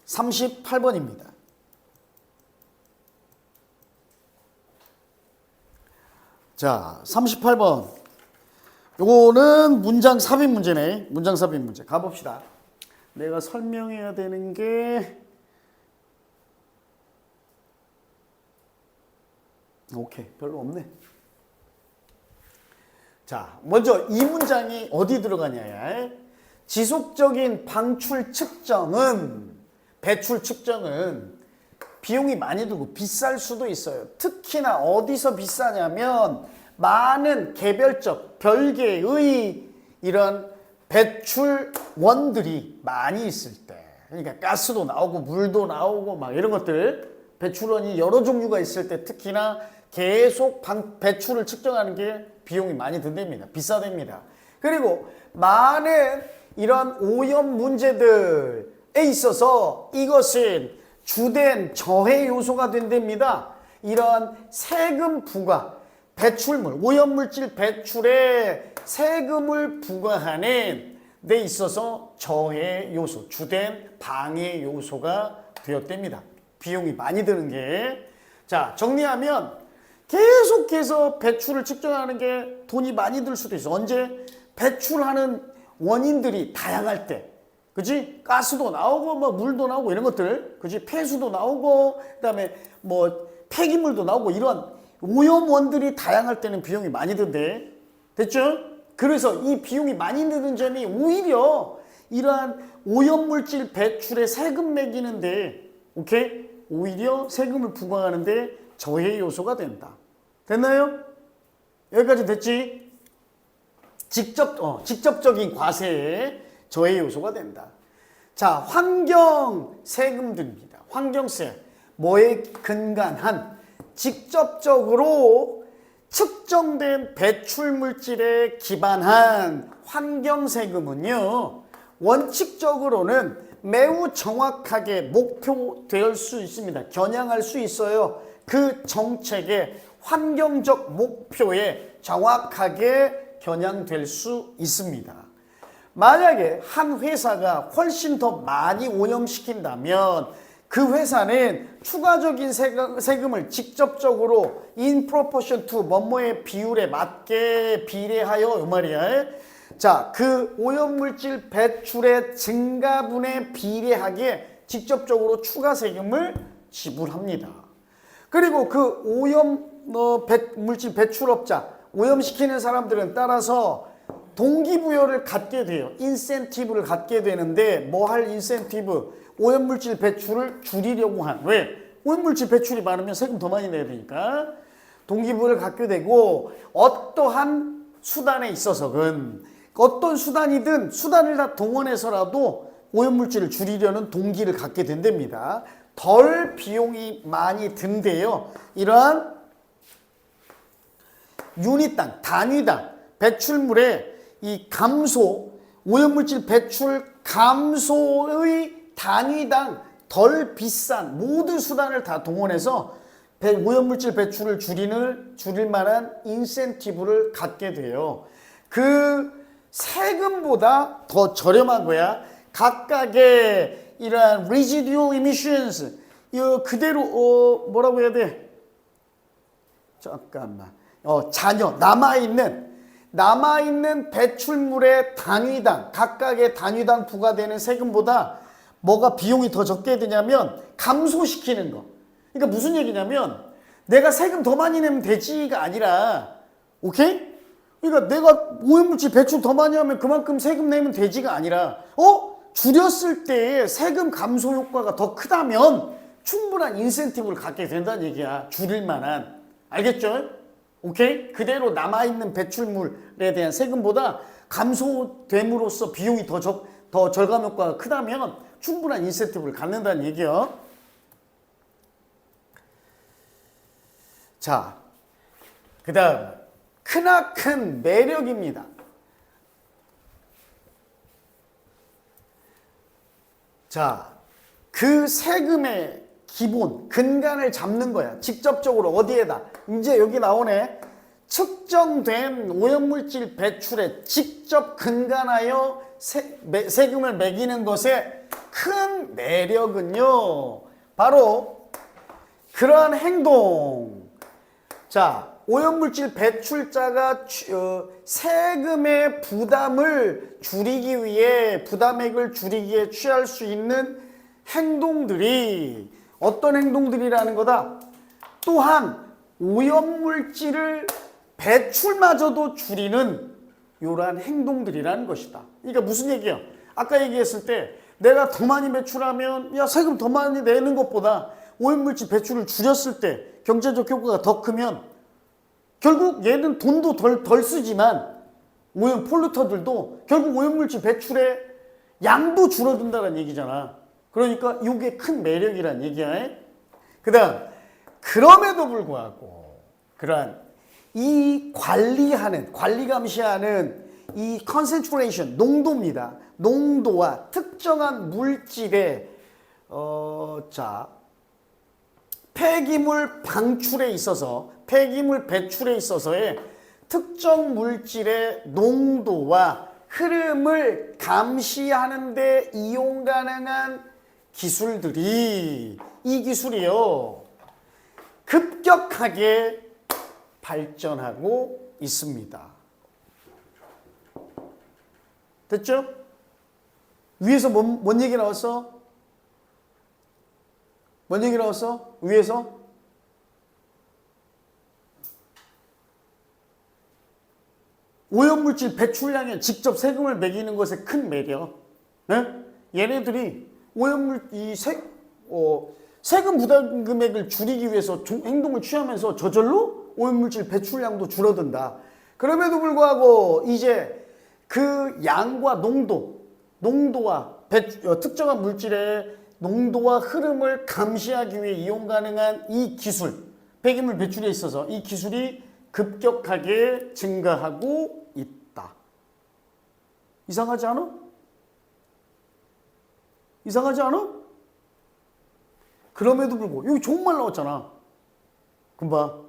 38번입니다. 자, 38번. 요거는 문장 삽입 문제네. 문장 삽입 문제. 가봅시다. 내가 설명해야 되는 게 오케이. 별로 없네. 자, 먼저 이 문장이 어디 들어가냐. 지속적인 방출 측정은, 배출 측정은 비용이 많이 들고 비쌀 수도 있어요. 특히나 어디서 비싸냐면 많은 개별적, 별개의 이런 배출원들이 많이 있을 때, 그러니까 가스도 나오고 물도 나오고 막 이런 것들, 배출원이 여러 종류가 있을 때 특히나 계속 배출을 측정하는 게 비용이 많이 든답니다. 비싸답니다. 그리고 많은 이런 오염 문제들에 있어서 이것은 주된 저해 요소가 된답니다. 이런 세금 부과, 배출물, 오염물질 배출에 세금을 부과하는 데 있어서 저해 요소, 주된 방해 요소가 되었답니다. 비용이 많이 드는 게. 자, 정리하면 계속해서 배출을 측정하는 게 돈이 많이 들 수도 있어. 언제? 배출하는 원인들이 다양할 때. 그치? 가스도 나오고, 뭐, 물도 나오고, 이런 것들. 그치? 폐수도 나오고, 그 다음에 뭐, 폐기물도 나오고, 이런 오염원들이 다양할 때는 비용이 많이 든대. 됐죠? 그래서 이 비용이 많이 드는 점이 오히려 이러한 오염물질 배출에 세금 매기는데, 오케이? 오히려 세금을 부과하는데 저해 요소가 된다. 됐나요? 여기까지 됐지? 직접적인 과세에 저해 요소가 된다. 자, 환경 세금들입니다. 환경세. 뭐에 근간한 직접적으로 측정된 배출 물질에 기반한 환경 세금은요, 원칙적으로는 매우 정확하게 목표될 수 있습니다. 겨냥할 수 있어요. 그 정책의 환경적 목표에 정확하게 겨냥될 수 있습니다. 만약에 한 회사가 훨씬 더 많이 오염시킨다면 그 회사는 추가적인 세금을 직접적으로 in proportion to 뭐뭐의 비율에 맞게 비례하여 이 말이야. 자, 그 오염물질 배출의 증가분에 비례하게 직접적으로 추가 세금을 지불합니다. 그리고 그 물질 배출업자, 오염시키는 사람들은 따라서 동기부여를 갖게 돼요. 인센티브를 갖게 되는데 뭐 할 인센티브? 오염물질 배출을 줄이려고 한. 왜? 오염물질 배출이 많으면 세금 더 많이 내야 되니까. 동기부여를 갖게 되고 어떠한 수단에 있어서는 어떤 수단이든 수단을 다 동원해서라도 오염물질을 줄이려는 동기를 갖게 된답니다. 덜 비용이 많이 든대요. 이러한 유닛당, 단위당 배출물의 이 감소, 오염물질 배출 감소의 단위당 덜 비싼 모든 수단을 다 동원해서 오염물질 배출을 줄일 만한 인센티브를 갖게 돼요. 그 세금보다 더 저렴한 거야. 각각의 이러한 residual emissions, 그대로 뭐라고 해야 돼? 잠깐만. 잔여 남아있는 배출물의 단위당 각각의 단위당 부과되는 세금보다 뭐가 비용이 더 적게 되냐면 감소시키는 거. 그러니까 무슨 얘기냐면 내가 세금 더 많이 내면 되지가 아니라 오케이? 그러니까 내가 오염물질 배출 더 많이 하면 그만큼 세금 내면 되지가 아니라 줄였을 때의 세금 감소 효과가 더 크다면 충분한 인센티브를 갖게 된다는 얘기야. 줄일 만한. 알겠죠? 오케이? 그대로 남아있는 배출물에 대한 세금보다 감소됨으로써 비용이 더 절감 효과가 크다면 충분한 인센티브를 갖는다는 얘기야. 자, 그 다음 크나큰 매력입니다. 자, 그 세금의 기본 근간을 잡는 거야. 직접적으로 어디에다? 이제 여기 나오네. 측정된 오염물질 배출에 직접 근간하여 세금을 매기는 것의 큰 매력은요, 바로 그러한 행동. 자, 오염물질 배출자가 세금의 부담을 줄이기 위해 부담액을 줄이기 위해 취할 수 있는 행동들이 어떤 행동들이라는 거다? 또한 오염물질을 배출마저도 줄이는 이러한 행동들이라는 것이다. 그러니까 무슨 얘기야? 아까 얘기했을 때 내가 더 많이 배출하면 세금 더 많이 내는 것보다 오염물질 배출을 줄였을 때 경제적 효과가 더 크면 결국 얘는 돈도 덜 쓰지만 오염 폴루터들도 결국 오염물질 배출의 양도 줄어든다는 얘기잖아. 그러니까 이게 큰 매력이란 얘기야. 그 다음 그럼에도 불구하고 그러한 이 관리 감시하는 이 concentration 농도입니다. 농도와 특정한 물질의 폐기물 방출에 있어서 폐기물 배출에 있어서의 특정 물질의 농도와 흐름을 감시하는 데 이용 가능한 기술들이 이 기술이요 급격하게 발전하고 있습니다. 됐죠? 위에서 뭔 얘기 나왔어? 뭔 얘기 나왔어? 위에서? 오염물질 배출량에 직접 세금을 매기는 것의 큰 매력. 네? 얘네들이 세금 부담 금액을 줄이기 위해서 행동을 취하면서 저절로 오염물질 배출량도 줄어든다. 그럼에도 불구하고 이제 그 양과 농도와 특정한 물질의 농도와 흐름을 감시하기 위해 이용 가능한 이 기술, 폐기물 배출에 있어서 이 기술이 급격하게 증가하고 있다. 이상하지 않아? 이상하지 않아? 그럼에도 불구하고 여기 좋은 말 나왔잖아. 금방.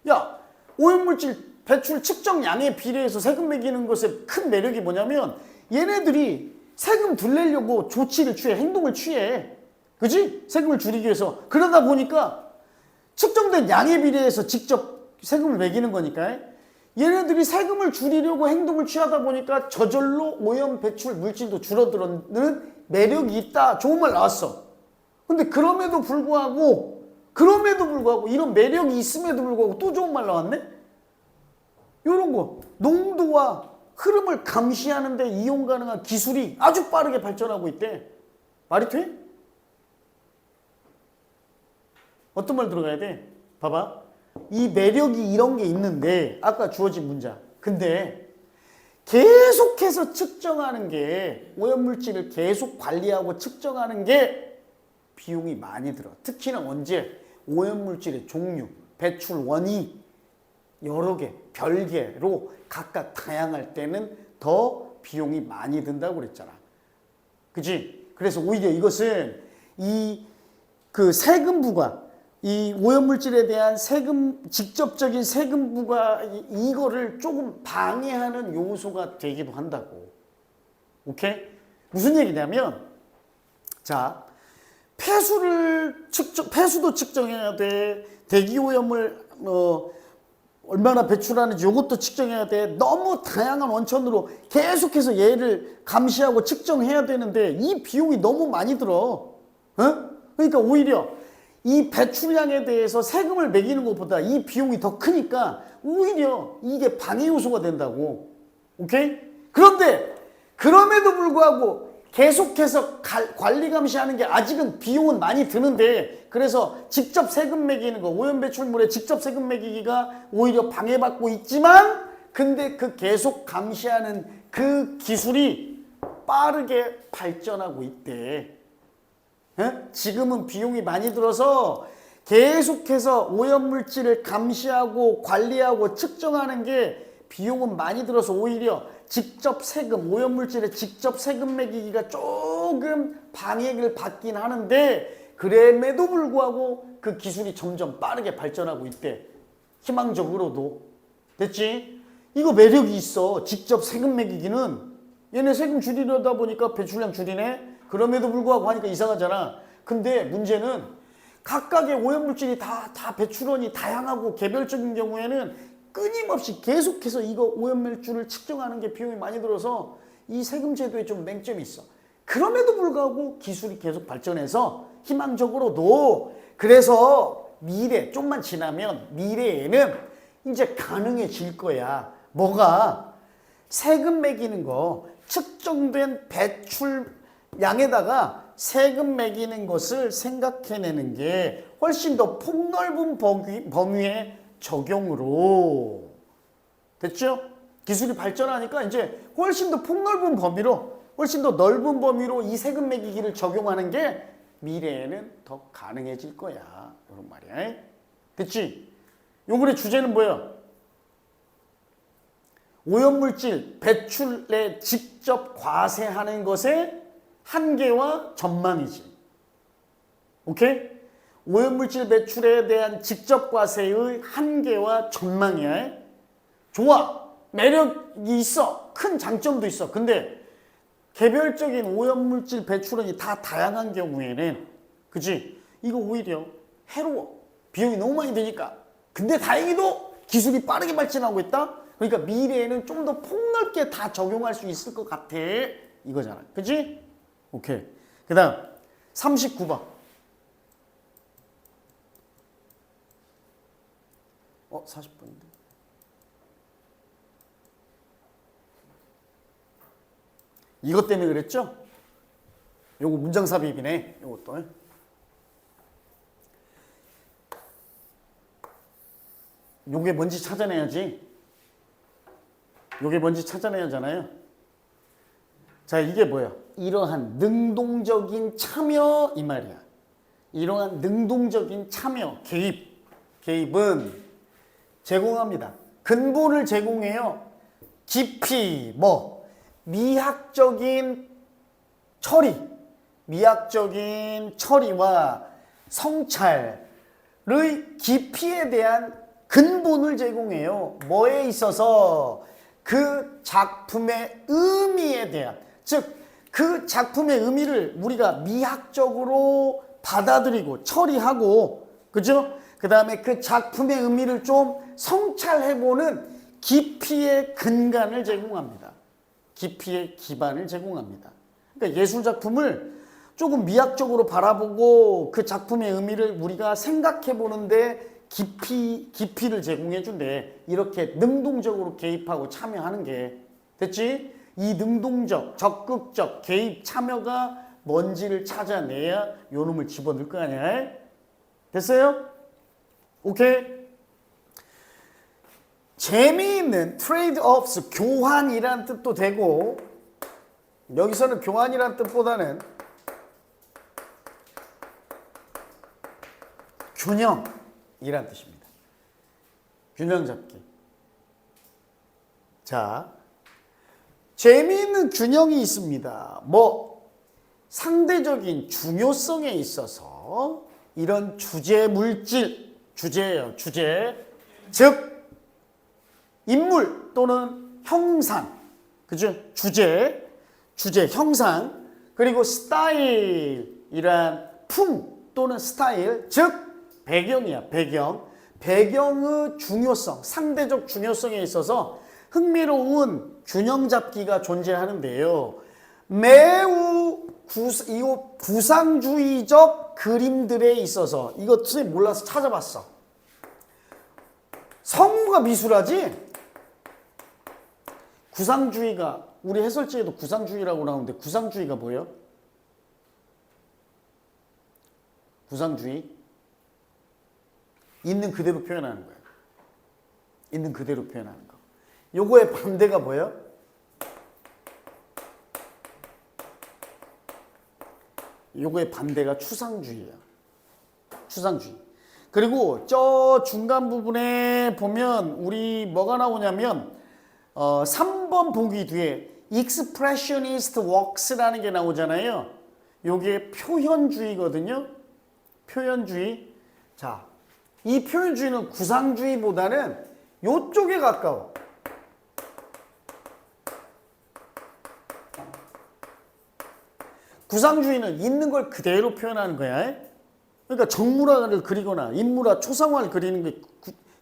야, 오염물질 배출 측정량에 비례해서 세금 매기는 것의 큰 매력이 뭐냐면 얘네들이 세금 덜 내려고 조치를 취해, 행동을 취해. 그지? 세금을 줄이기 위해서. 그러다 보니까 측정된 양에 비례해서 직접 세금을 매기는 거니까 얘네들이 세금을 줄이려고 행동을 취하다 보니까 저절로 오염 배출 물질도 줄어드는 매력이 있다. 좋은 말 나왔어. 근데 그럼에도 불구하고 이런 매력이 있음에도 불구하고 또 좋은 말 나왔네? 요런 거 농도와 흐름을 감시하는 데 이용 가능한 기술이 아주 빠르게 발전하고 있대. 말이 돼? 어떤 말 들어가야 돼? 봐봐. 이 매력이 이런 게 있는데 아까 주어진 문장. 근데 계속해서 측정하는 게 오염물질을 계속 관리하고 측정하는 게 비용이 많이 들어. 특히나 언제? 오염물질의 종류, 배출 원이 여러 개, 별개로 각각 다양할 때는 더 비용이 많이 든다고 그랬잖아. 그치? 그래서 오히려 이것은 그 세금 부과, 이 오염물질에 대한 직접적인 세금 부과, 이거를 조금 방해하는 요소가 되기도 한다고. 오케이? 무슨 얘기냐면, 자, 폐수도 측정해야 돼. 대기오염을 얼마나 배출하는지 이것도 측정해야 돼. 너무 다양한 원천으로 계속해서 얘를 감시하고 측정해야 되는데 이 비용이 너무 많이 들어. 그러니까 오히려 이 배출량에 대해서 세금을 매기는 것보다 이 비용이 더 크니까 오히려 이게 방해 요소가 된다고. 오케이? 그런데 그럼에도 불구하고 계속해서 관리 감시하는 게 아직은 비용은 많이 드는데, 그래서 직접 세금 매기는 거, 오염 배출물에 직접 세금 매기기가 오히려 방해받고 있지만, 근데 그 계속 감시하는 그 기술이 빠르게 발전하고 있대. 지금은 비용이 많이 들어서 계속해서 오염물질을 감시하고 관리하고 측정하는 게 비용은 많이 들어서 오히려 직접 세금, 오염물질에 직접 세금 매기기가 조금 방해를 받긴 하는데, 그럼에도 불구하고 그 기술이 점점 빠르게 발전하고 있대. 희망적으로도. 됐지? 이거 매력이 있어. 직접 세금 매기기는. 얘네 세금 줄이려다 보니까 배출량 줄이네? 그럼에도 불구하고 하니까 이상하잖아. 근데 문제는 각각의 오염물질이 다 배출원이 다양하고 개별적인 경우에는 끊임없이 계속해서 이거 오염물질을 측정하는 게 비용이 많이 들어서 이 세금 제도에 좀 맹점이 있어. 그럼에도 불구하고 기술이 계속 발전해서 희망적으로도, 그래서 좀만 지나면 미래에는 이제 가능해질 거야. 뭐가? 세금 매기는 거, 측정된 배출량에다가 세금 매기는 것을 생각해내는 게 훨씬 더 폭넓은 범위의 적용으로. 됐죠? 기술이 발전하니까 이제 훨씬 더 폭넓은 범위로, 훨씬 더 넓은 범위로 이 세금 매기기를 적용하는 게 미래에는 더 가능해질 거야. 이런 말이야. 됐지? 요번에 주제는 뭐야? 오염물질 배출에 직접 과세하는 것의 한계와 전망이지. 오케이? 오염물질 배출에 대한 직접 과세의 한계와 전망이야. 좋아. 매력이 있어. 큰 장점도 있어. 근데 개별적인 오염물질 배출원이 다 다양한 경우에는, 그치? 이거 오히려 해로워. 비용이 너무 많이 드니까. 근데 다행히도 기술이 빠르게 발전하고 있다? 그러니까 미래에는 좀 더 폭넓게 다 적용할 수 있을 것 같아. 이거잖아. 그치? 오케이. 그 다음 39번. 40분인데. 이것 때문에 그랬죠? 요거 문장 삽입이네. 요것도. 요게 뭔지 찾아내야지. 요게 뭔지 찾아내야 하잖아요. 자, 이게 뭐야? 이러한 능동적인 참여, 이 말이야. 이러한 능동적인 참여, 개입은 제공합니다. 근본을 제공해요. 깊이, 미학적인 처리와 성찰의 깊이에 대한 근본을 제공해요. 뭐에 있어서? 그 작품의 의미에 대한, 즉 그 작품의 의미를 우리가 미학적으로 받아들이고 처리하고, 그죠? 그 다음에 그 작품의 의미를 좀 성찰해보는 깊이의 근간을 제공합니다. 깊이의 기반을 제공합니다. 그러니까 예술작품을 조금 미학적으로 바라보고 그 작품의 의미를 우리가 생각해보는데 깊이를 제공해 준대. 이렇게 능동적으로 개입하고 참여하는 게. 됐지? 이 능동적, 적극적 개입 참여가 뭔지를 찾아내야 요 놈을 집어넣을 거 아니야? 됐어요? 오케이? 재미있는 트레이드-오프스, 교환이라는 뜻도 되고, 여기서는 교환이라는 뜻보다는 균형이란 뜻입니다. 균형 잡기. 자, 재미있는 균형이 있습니다. 상대적인 중요성에 있어서 이런 주제 물질, 주제예요, 주제. 즉, 인물 또는 형상, 그죠? 주제, 형상, 그리고 스타일이란 풍 또는 스타일, 즉 배경이야. 배경의 중요성, 상대적 중요성에 있어서 흥미로운 균형 잡기가 존재하는데요. 매우 구상주의적 그림들에 있어서, 이거 선생님 몰라서 찾아봤어. 성우가 미술하지? 구상주의가, 우리 해설지에도 구상주의라고 나오는데 구상주의가 뭐예요? 구상주의? 있는 그대로 표현하는 거예요. 있는 그대로 표현하는 거. 요거의 반대가 뭐예요? 요거의 반대가 추상주의예요. 추상주의. 그리고 저 중간 부분에 보면 우리 뭐가 나오냐면 3번 보기 뒤에 expressionist works라는 게 나오잖아요. 요게 표현주의거든요. 표현주의. 자, 이 표현주의는 구상주의보다는 요쪽에 가까워. 구상주의는 있는 걸 그대로 표현하는 거야. 그러니까 정물화를 그리거나 인물화, 초상화를 그리는 게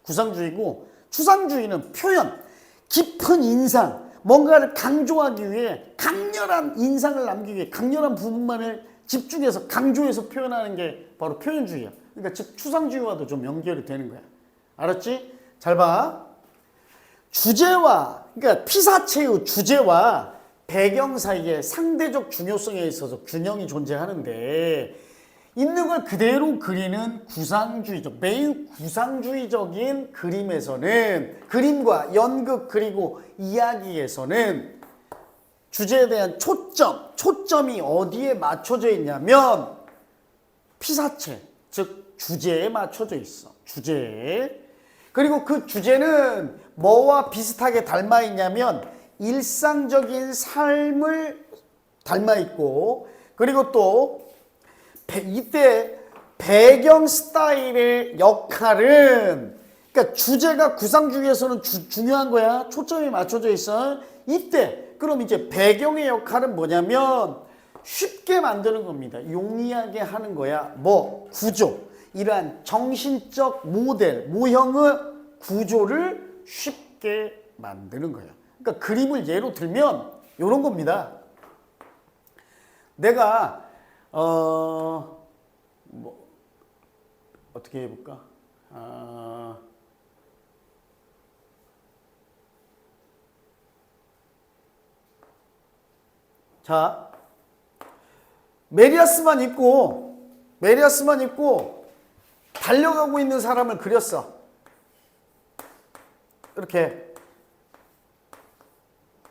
구상주의고, 추상주의는 표현, 깊은 인상, 뭔가를 강조하기 위해 강렬한 인상을 남기기 위해 강렬한 부분만을 집중해서 강조해서 표현하는 게 바로 표현주의야. 그러니까 즉 추상주의와도 좀 연결이 되는 거야. 알았지? 잘 봐. 주제와, 그러니까 피사체의 주제와 배경 사이에 상대적 중요성에 있어서 균형이 존재하는데, 있는 걸 그대로 그리는 구상주의적, 매우 구상주의적인 그림에서는, 그림과 연극 그리고 이야기에서는 주제에 대한 초점이 어디에 맞춰져 있냐면 피사체, 즉 주제에 맞춰져 있어. 주제에. 그리고 그 주제는 뭐와 비슷하게 닮아 있냐면 일상적인 삶을 닮아 있고, 그리고 또 이때 배경 스타일의 역할은, 그러니까 주제가 구상주의에서는 중요한 거야. 초점이 맞춰져 있어. 이때 그럼 이제 배경의 역할은 뭐냐면 쉽게 만드는 겁니다. 용이하게 하는 거야. 뭐 구조, 이러한 정신적 모델, 모형의 구조를 쉽게 만드는 거예요. 그러니까 그림을 예로 들면 이런 겁니다. 내가 뭐 어떻게 해볼까? 자, 메리아스만 입고 달려가고 있는 사람을 그렸어. 이렇게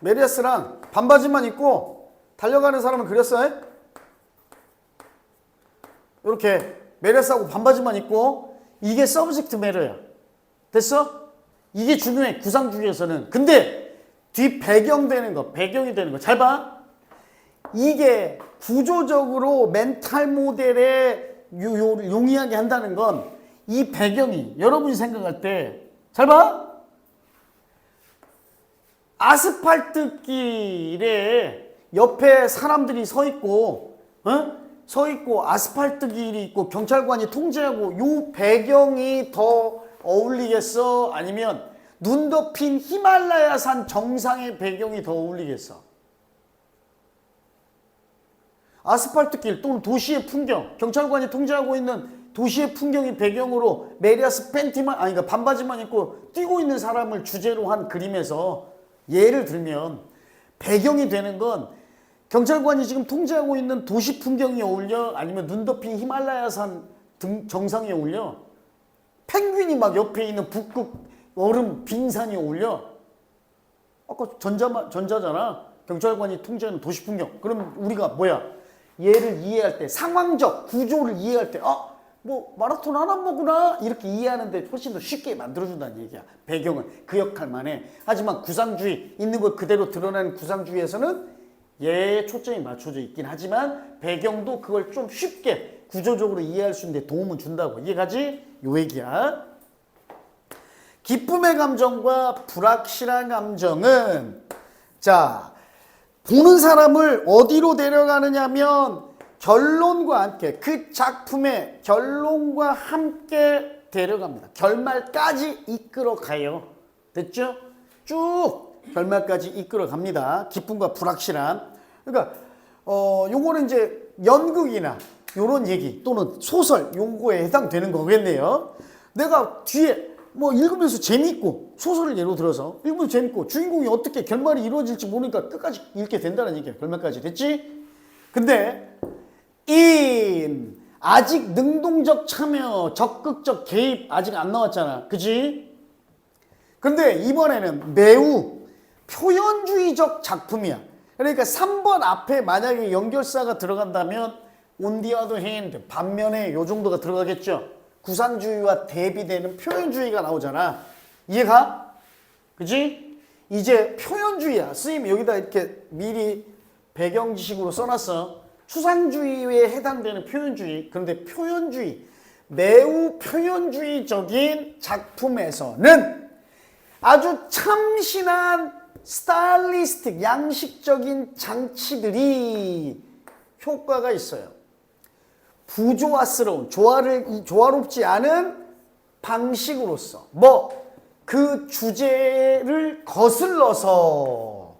메리아스랑 반바지만 입고 달려가는 사람을 그렸어요. 이렇게 메리아스하고 반바지만 입고, 이게 서브젝트 매러야. 됐어? 이게 중요해, 구상주의에서는. 근데 뒤 배경이 되는 거 잘 봐. 이게 구조적으로 멘탈 모델에 용이하게 한다는 건, 이 배경이 여러분이 생각할 때 잘 봐. 아스팔트 길에 옆에 사람들이 서 있고 아스팔트 길이 있고 경찰관이 통제하고, 요 배경이 더 어울리겠어? 아니면 눈 덮인 히말라야산 정상의 배경이 더 어울리겠어? 아스팔트 길 또는 도시의 풍경, 경찰관이 통제하고 있는 도시의 풍경이 배경으로 메리아스 그러니까 반바지만 입고 뛰고 있는 사람을 주제로 한 그림에서 예를 들면 배경이 되는 건 경찰관이 지금 통제하고 있는 도시 풍경이 어울려? 아니면 눈 덮인 히말라야산 정상이 어울려? 펭귄이 막 옆에 있는 북극 얼음 빙산이 어울려? 아까 전자잖아. 경찰관이 통제하는 도시 풍경. 그럼 우리가 뭐야? 얘를 이해할 때, 상황적 구조를 이해할 때, 뭐 마라톤 하나 보구나 이렇게 이해하는데 훨씬 더 쉽게 만들어준다는 얘기야. 배경은 그 역할만 해. 하지만 구상주의, 있는 것 그대로 드러나는 구상주의에서는 얘에 초점이 맞춰져 있긴 하지만 배경도 그걸 좀 쉽게 구조적으로 이해할 수 있는데 도움을 준다고. 이해가지? 요 얘기야. 기쁨의 감정과 불확실한 감정은, 자, 보는 사람을 어디로 데려가느냐면 결론과 함께 그 작품의 결론과 함께 데려갑니다. 결말까지 이끌어가요. 됐죠? 쭉 결말까지 이끌어갑니다. 기쁨과 불확실함. 그러니까 요거는 이제 연극이나 요런 얘기 또는 소설 요거에 해당되는 거겠네요. 내가 뒤에 뭐 읽으면서 재밌고 소설을 예로 들어서 읽으면서 재밌고 주인공이 어떻게 결말이 이루어질지 모르니까 끝까지 읽게 된다는 얘기야. 결말까지 됐지? 근데 아직 능동적 참여, 적극적 개입 아직 안 나왔잖아. 그지? 근데 이번에는 매우 표현주의적 작품이야. 그러니까 3번 앞에 만약에 연결사가 들어간다면 on the other hand, 반면에 요 정도가 들어가겠죠. 구상주의와 대비되는 표현주의가 나오잖아. 이해가? 그지? 이제 표현주의야. 스님 여기다 이렇게 미리 배경 지식으로 써놨어. 추상주의에 해당되는 표현주의. 그런데 표현주의, 매우 표현주의적인 작품에서는 아주 참신한 스타일리스틱, 양식적인 장치들이 효과가 있어요. 부조화스러운, 조화롭지 않은 방식으로서 그 주제를 거슬러서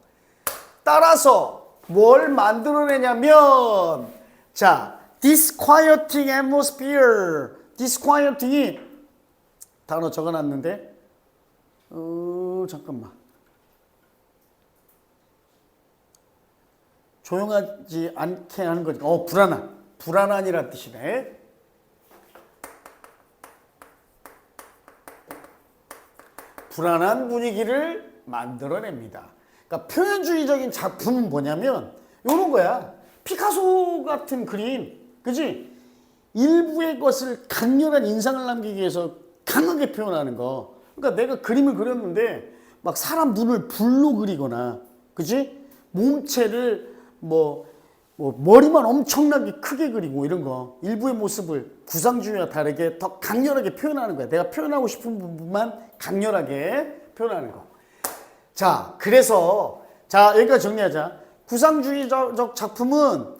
따라서 뭘 만들어내냐면 자, disquieting atmosphere. disquieting이 단어 적어놨는데 잠깐만. 조용하지 않게 하는 거지. 불안한이라는 뜻이네. 불안한 분위기를 만들어냅니다. 그러니까 표현주의적인 작품은 뭐냐면 이런 거야. 피카소 같은 그림, 그지? 일부의 것을 강렬한 인상을 남기기 위해서 강하게 표현하는 거. 그러니까 내가 그림을 그렸는데 막 사람 눈을 불로 그리거나, 그지? 몸체를 머리만 엄청나게 크게 그리고 이런 거. 일부의 모습을 구상주의와 다르게 더 강렬하게 표현하는 거야. 내가 표현하고 싶은 부분만 강렬하게 표현하는 거. 자, 그래서 여기까지 정리하자. 구상주의적 작품은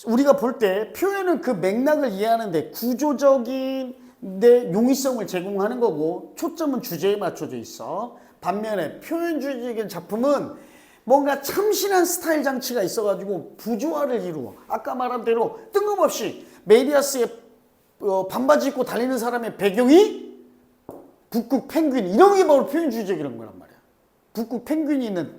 우리가 볼 때 표현은 그 맥락을 이해하는데 구조적인 내 용이성을 제공하는 거고 초점은 주제에 맞춰져 있어. 반면에 표현주의적인 작품은 뭔가 참신한 스타일 장치가 있어가지고 부조화를 이루어. 아까 말한 대로 뜬금없이 메리아스의 반바지 입고 달리는 사람의 배경이 북극 펭귄 이런 게 바로 표현주의적이란 거란 말이야. 북극 펭귄이 있는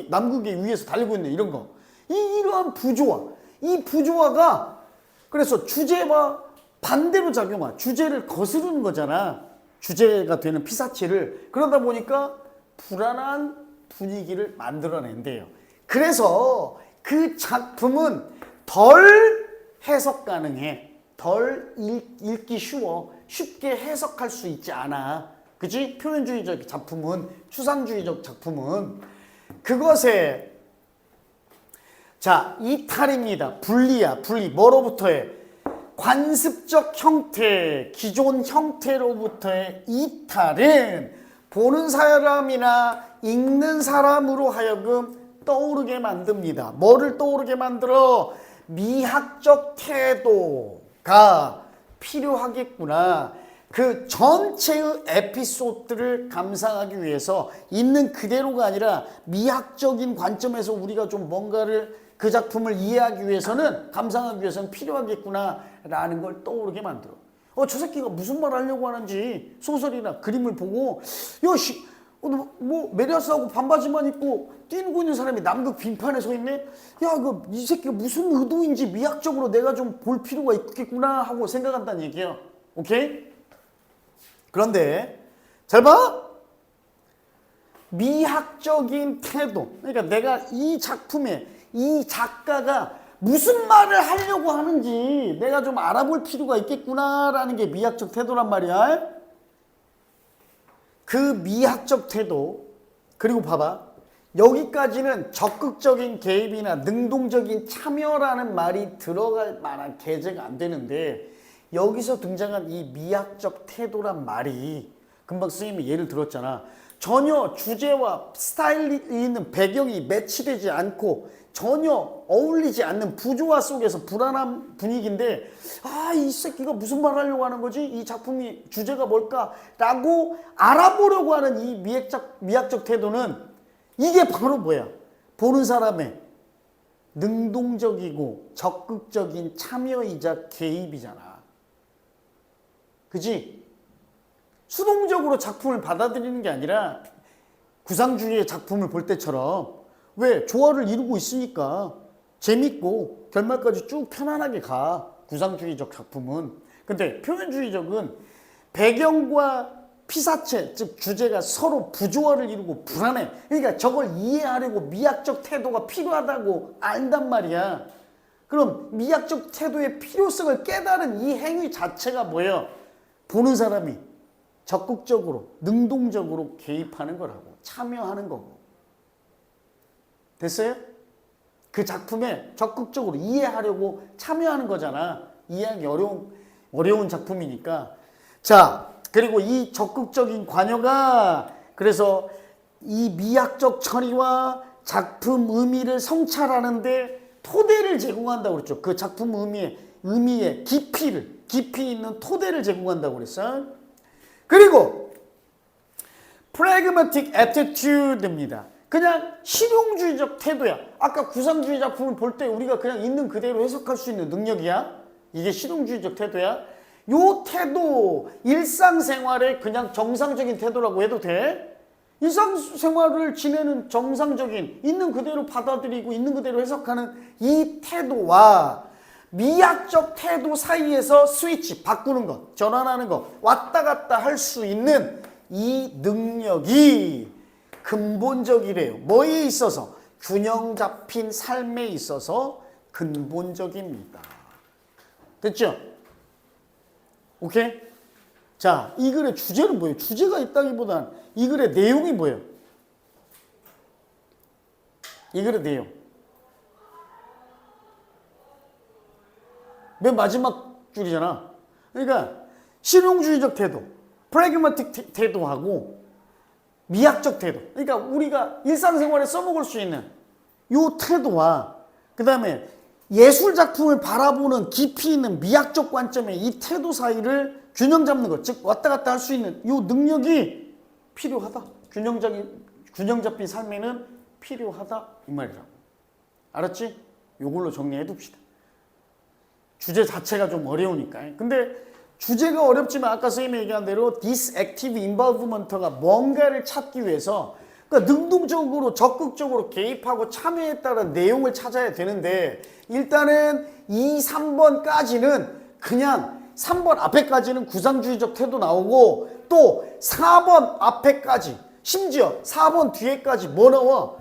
남극의 위에서 달리고 있는 이런 거. 이러한 부조화. 이 부조화가 그래서 주제와 반대로 작용한 주제를 거스르는 거잖아. 주제가 되는 피사체를. 그러다 보니까 불안한 분위기를 만들어낸대요. 그래서 그 작품은 덜 해석 가능해. 덜 읽기 쉬워. 쉽게 해석할 수 있지 않아. 그치? 표현주의적 작품은, 추상주의적 작품은 그것에 이탈입니다. 분리야. 분리. 뭐로부터의? 관습적 형태, 기존 형태로부터의 이탈은 보는 사람이나 읽는 사람으로 하여금 떠오르게 만듭니다. 뭐를 떠오르게 만들어? 미학적 태도가 필요하겠구나. 그 전체의 에피소드를 감상하기 위해서 있는 그대로가 아니라 미학적인 관점에서 우리가 좀 뭔가를 그 작품을 이해하기 위해서는 감상하기 위해서는 필요하겠구나 라는 걸 떠오르게 만들어. 저 새끼가 무슨 말 하려고 하는지 소설이나 그림을 보고 메리아스하고 반바지만 입고 뛰고 있는 사람이 남극 빙판에 서 있네? 이 새끼가 무슨 의도인지 미학적으로 내가 좀 볼 필요가 있겠구나 하고 생각한다는 얘기예요. 오케이? 그런데 잘 봐. 미학적인 태도. 그러니까 내가 이 작품에 이 작가가 무슨 말을 하려고 하는지 내가 좀 알아볼 필요가 있겠구나라는 게 미학적 태도란 말이야. 그 미학적 태도. 그리고 봐봐. 여기까지는 적극적인 개입이나 능동적인 참여라는 말이 들어갈 만한 개재가 안 되는데 여기서 등장한 이 미학적 태도란 말이 금방 스님이 예를 들었잖아. 전혀 주제와 스타일이 있는 배경이 매치되지 않고 전혀 어울리지 않는 부조화 속에서 불안한 분위기인데 이 새끼가 무슨 말 하려고 하는 거지? 이 작품이 주제가 뭘까라고 알아보려고 하는 이 미학적 태도는 이게 바로 뭐야? 보는 사람의 능동적이고 적극적인 참여이자 개입이잖아. 그지? 수동적으로 작품을 받아들이는 게 아니라 구상주의의 작품을 볼 때처럼 왜? 조화를 이루고 있으니까 재밌고 결말까지 쭉 편안하게 가. 구상주의적 작품은. 근데 표현주의적은 배경과 피사체, 즉 주제가 서로 부조화를 이루고 불안해. 그러니까 저걸 이해하려고 미학적 태도가 필요하다고 안단 말이야. 그럼 미학적 태도의 필요성을 깨달은 이 행위 자체가 뭐예요? 보는 사람이 적극적으로, 능동적으로 개입하는 거라고. 참여하는 거고. 됐어요? 그 작품에 적극적으로 이해하려고 참여하는 거잖아. 이해하기 어려운 작품이니까. 자, 그리고 이 적극적인 관여가 그래서 이 미학적 처리와 작품 의미를 성찰하는데 토대를 제공한다고 그랬죠. 그 작품 의미의 깊이 있는 토대를 제공한다고 그랬어. 그리고 pragmatic attitude입니다. 그냥 실용주의적 태도야. 아까 구상주의 작품을 볼 때 우리가 그냥 있는 그대로 해석할 수 있는 능력이야. 이게 실용주의적 태도야. 요 태도 일상생활의 그냥 정상적인 태도라고 해도 돼. 일상생활을 지내는 정상적인 있는 그대로 받아들이고 있는 그대로 해석하는 이 태도와 미학적 태도 사이에서 스위치 바꾸는 것, 전환하는 것, 왔다 갔다 할 수 있는 이 능력이 근본적이래요. 뭐에 있어서? 균형 잡힌 삶에 있어서 근본적입니다. 됐죠? 오케이? 자, 이 글의 주제는 뭐예요? 주제가 있다기보단 이 글의 내용이 뭐예요? 이 글의 내용. 맨 마지막 줄이잖아. 그러니까 실용주의적 태도, 프래그마틱 태도하고 미학적 태도. 그러니까 우리가 일상생활에 써먹을 수 있는 이 태도와 그 다음에 예술 작품을 바라보는 깊이 있는 미학적 관점의 이 태도 사이를 균형 잡는 것, 즉 왔다 갔다 할 수 있는 이 능력이 필요하다. 균형 잡힌 삶에는 필요하다 이 말이라고. 알았지? 이걸로 정리해 둡시다. 주제 자체가 좀 어려우니까. 근데 주제가 어렵지만 아까 선생님이 얘기한 대로 this active involvement가 뭔가를 찾기 위해서 그러니까 능동적으로 적극적으로 개입하고 참여에 따른 내용을 찾아야 되는데 일단은 2, 3번까지는 그냥 3번 앞에까지는 구상주의적 태도 나오고 또 4번 앞에까지 심지어 4번 뒤에까지 뭐 나와?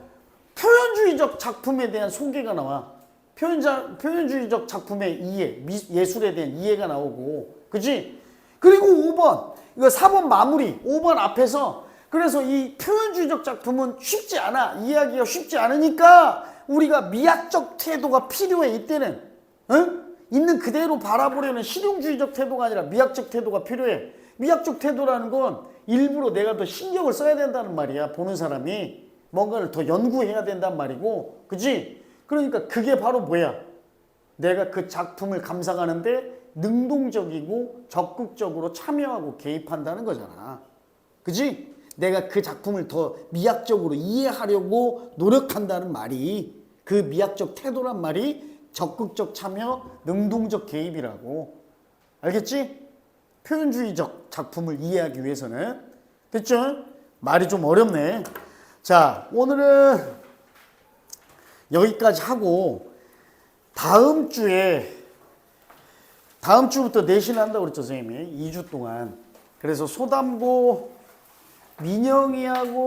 표현주의적 작품에 대한 소개가 나와. 표현주의적 작품의 이해, 예술에 대한 이해가 나오고 그지? 그리고 5번 이거 4번 마무리 5번 앞에서 그래서 이 표현주의적 작품은 쉽지 않아. 이해하기가 쉽지 않으니까 우리가 미학적 태도가 필요해. 이때는 있는 그대로 바라보려는 실용주의적 태도가 아니라 미학적 태도가 필요해. 미학적 태도라는 건 일부러 내가 더 신경을 써야 된다는 말이야. 보는 사람이 뭔가를 더 연구해야 된단 말이고 그지? 그러니까 그게 바로 뭐야? 내가 그 작품을 감상하는데 능동적이고 적극적으로 참여하고 개입한다는 거잖아. 그지? 내가 그 작품을 더 미학적으로 이해하려고 노력한다는 말이 그 미학적 태도란 말이 적극적 참여, 능동적 개입이라고. 알겠지? 표현주의적 작품을 이해하기 위해서는. 됐죠? 말이 좀 어렵네. 자, 오늘은 여기까지 하고 다음 주부터 내신 한다고 그랬죠, 선생님이. 2주 동안. 그래서 소담보 민영이하고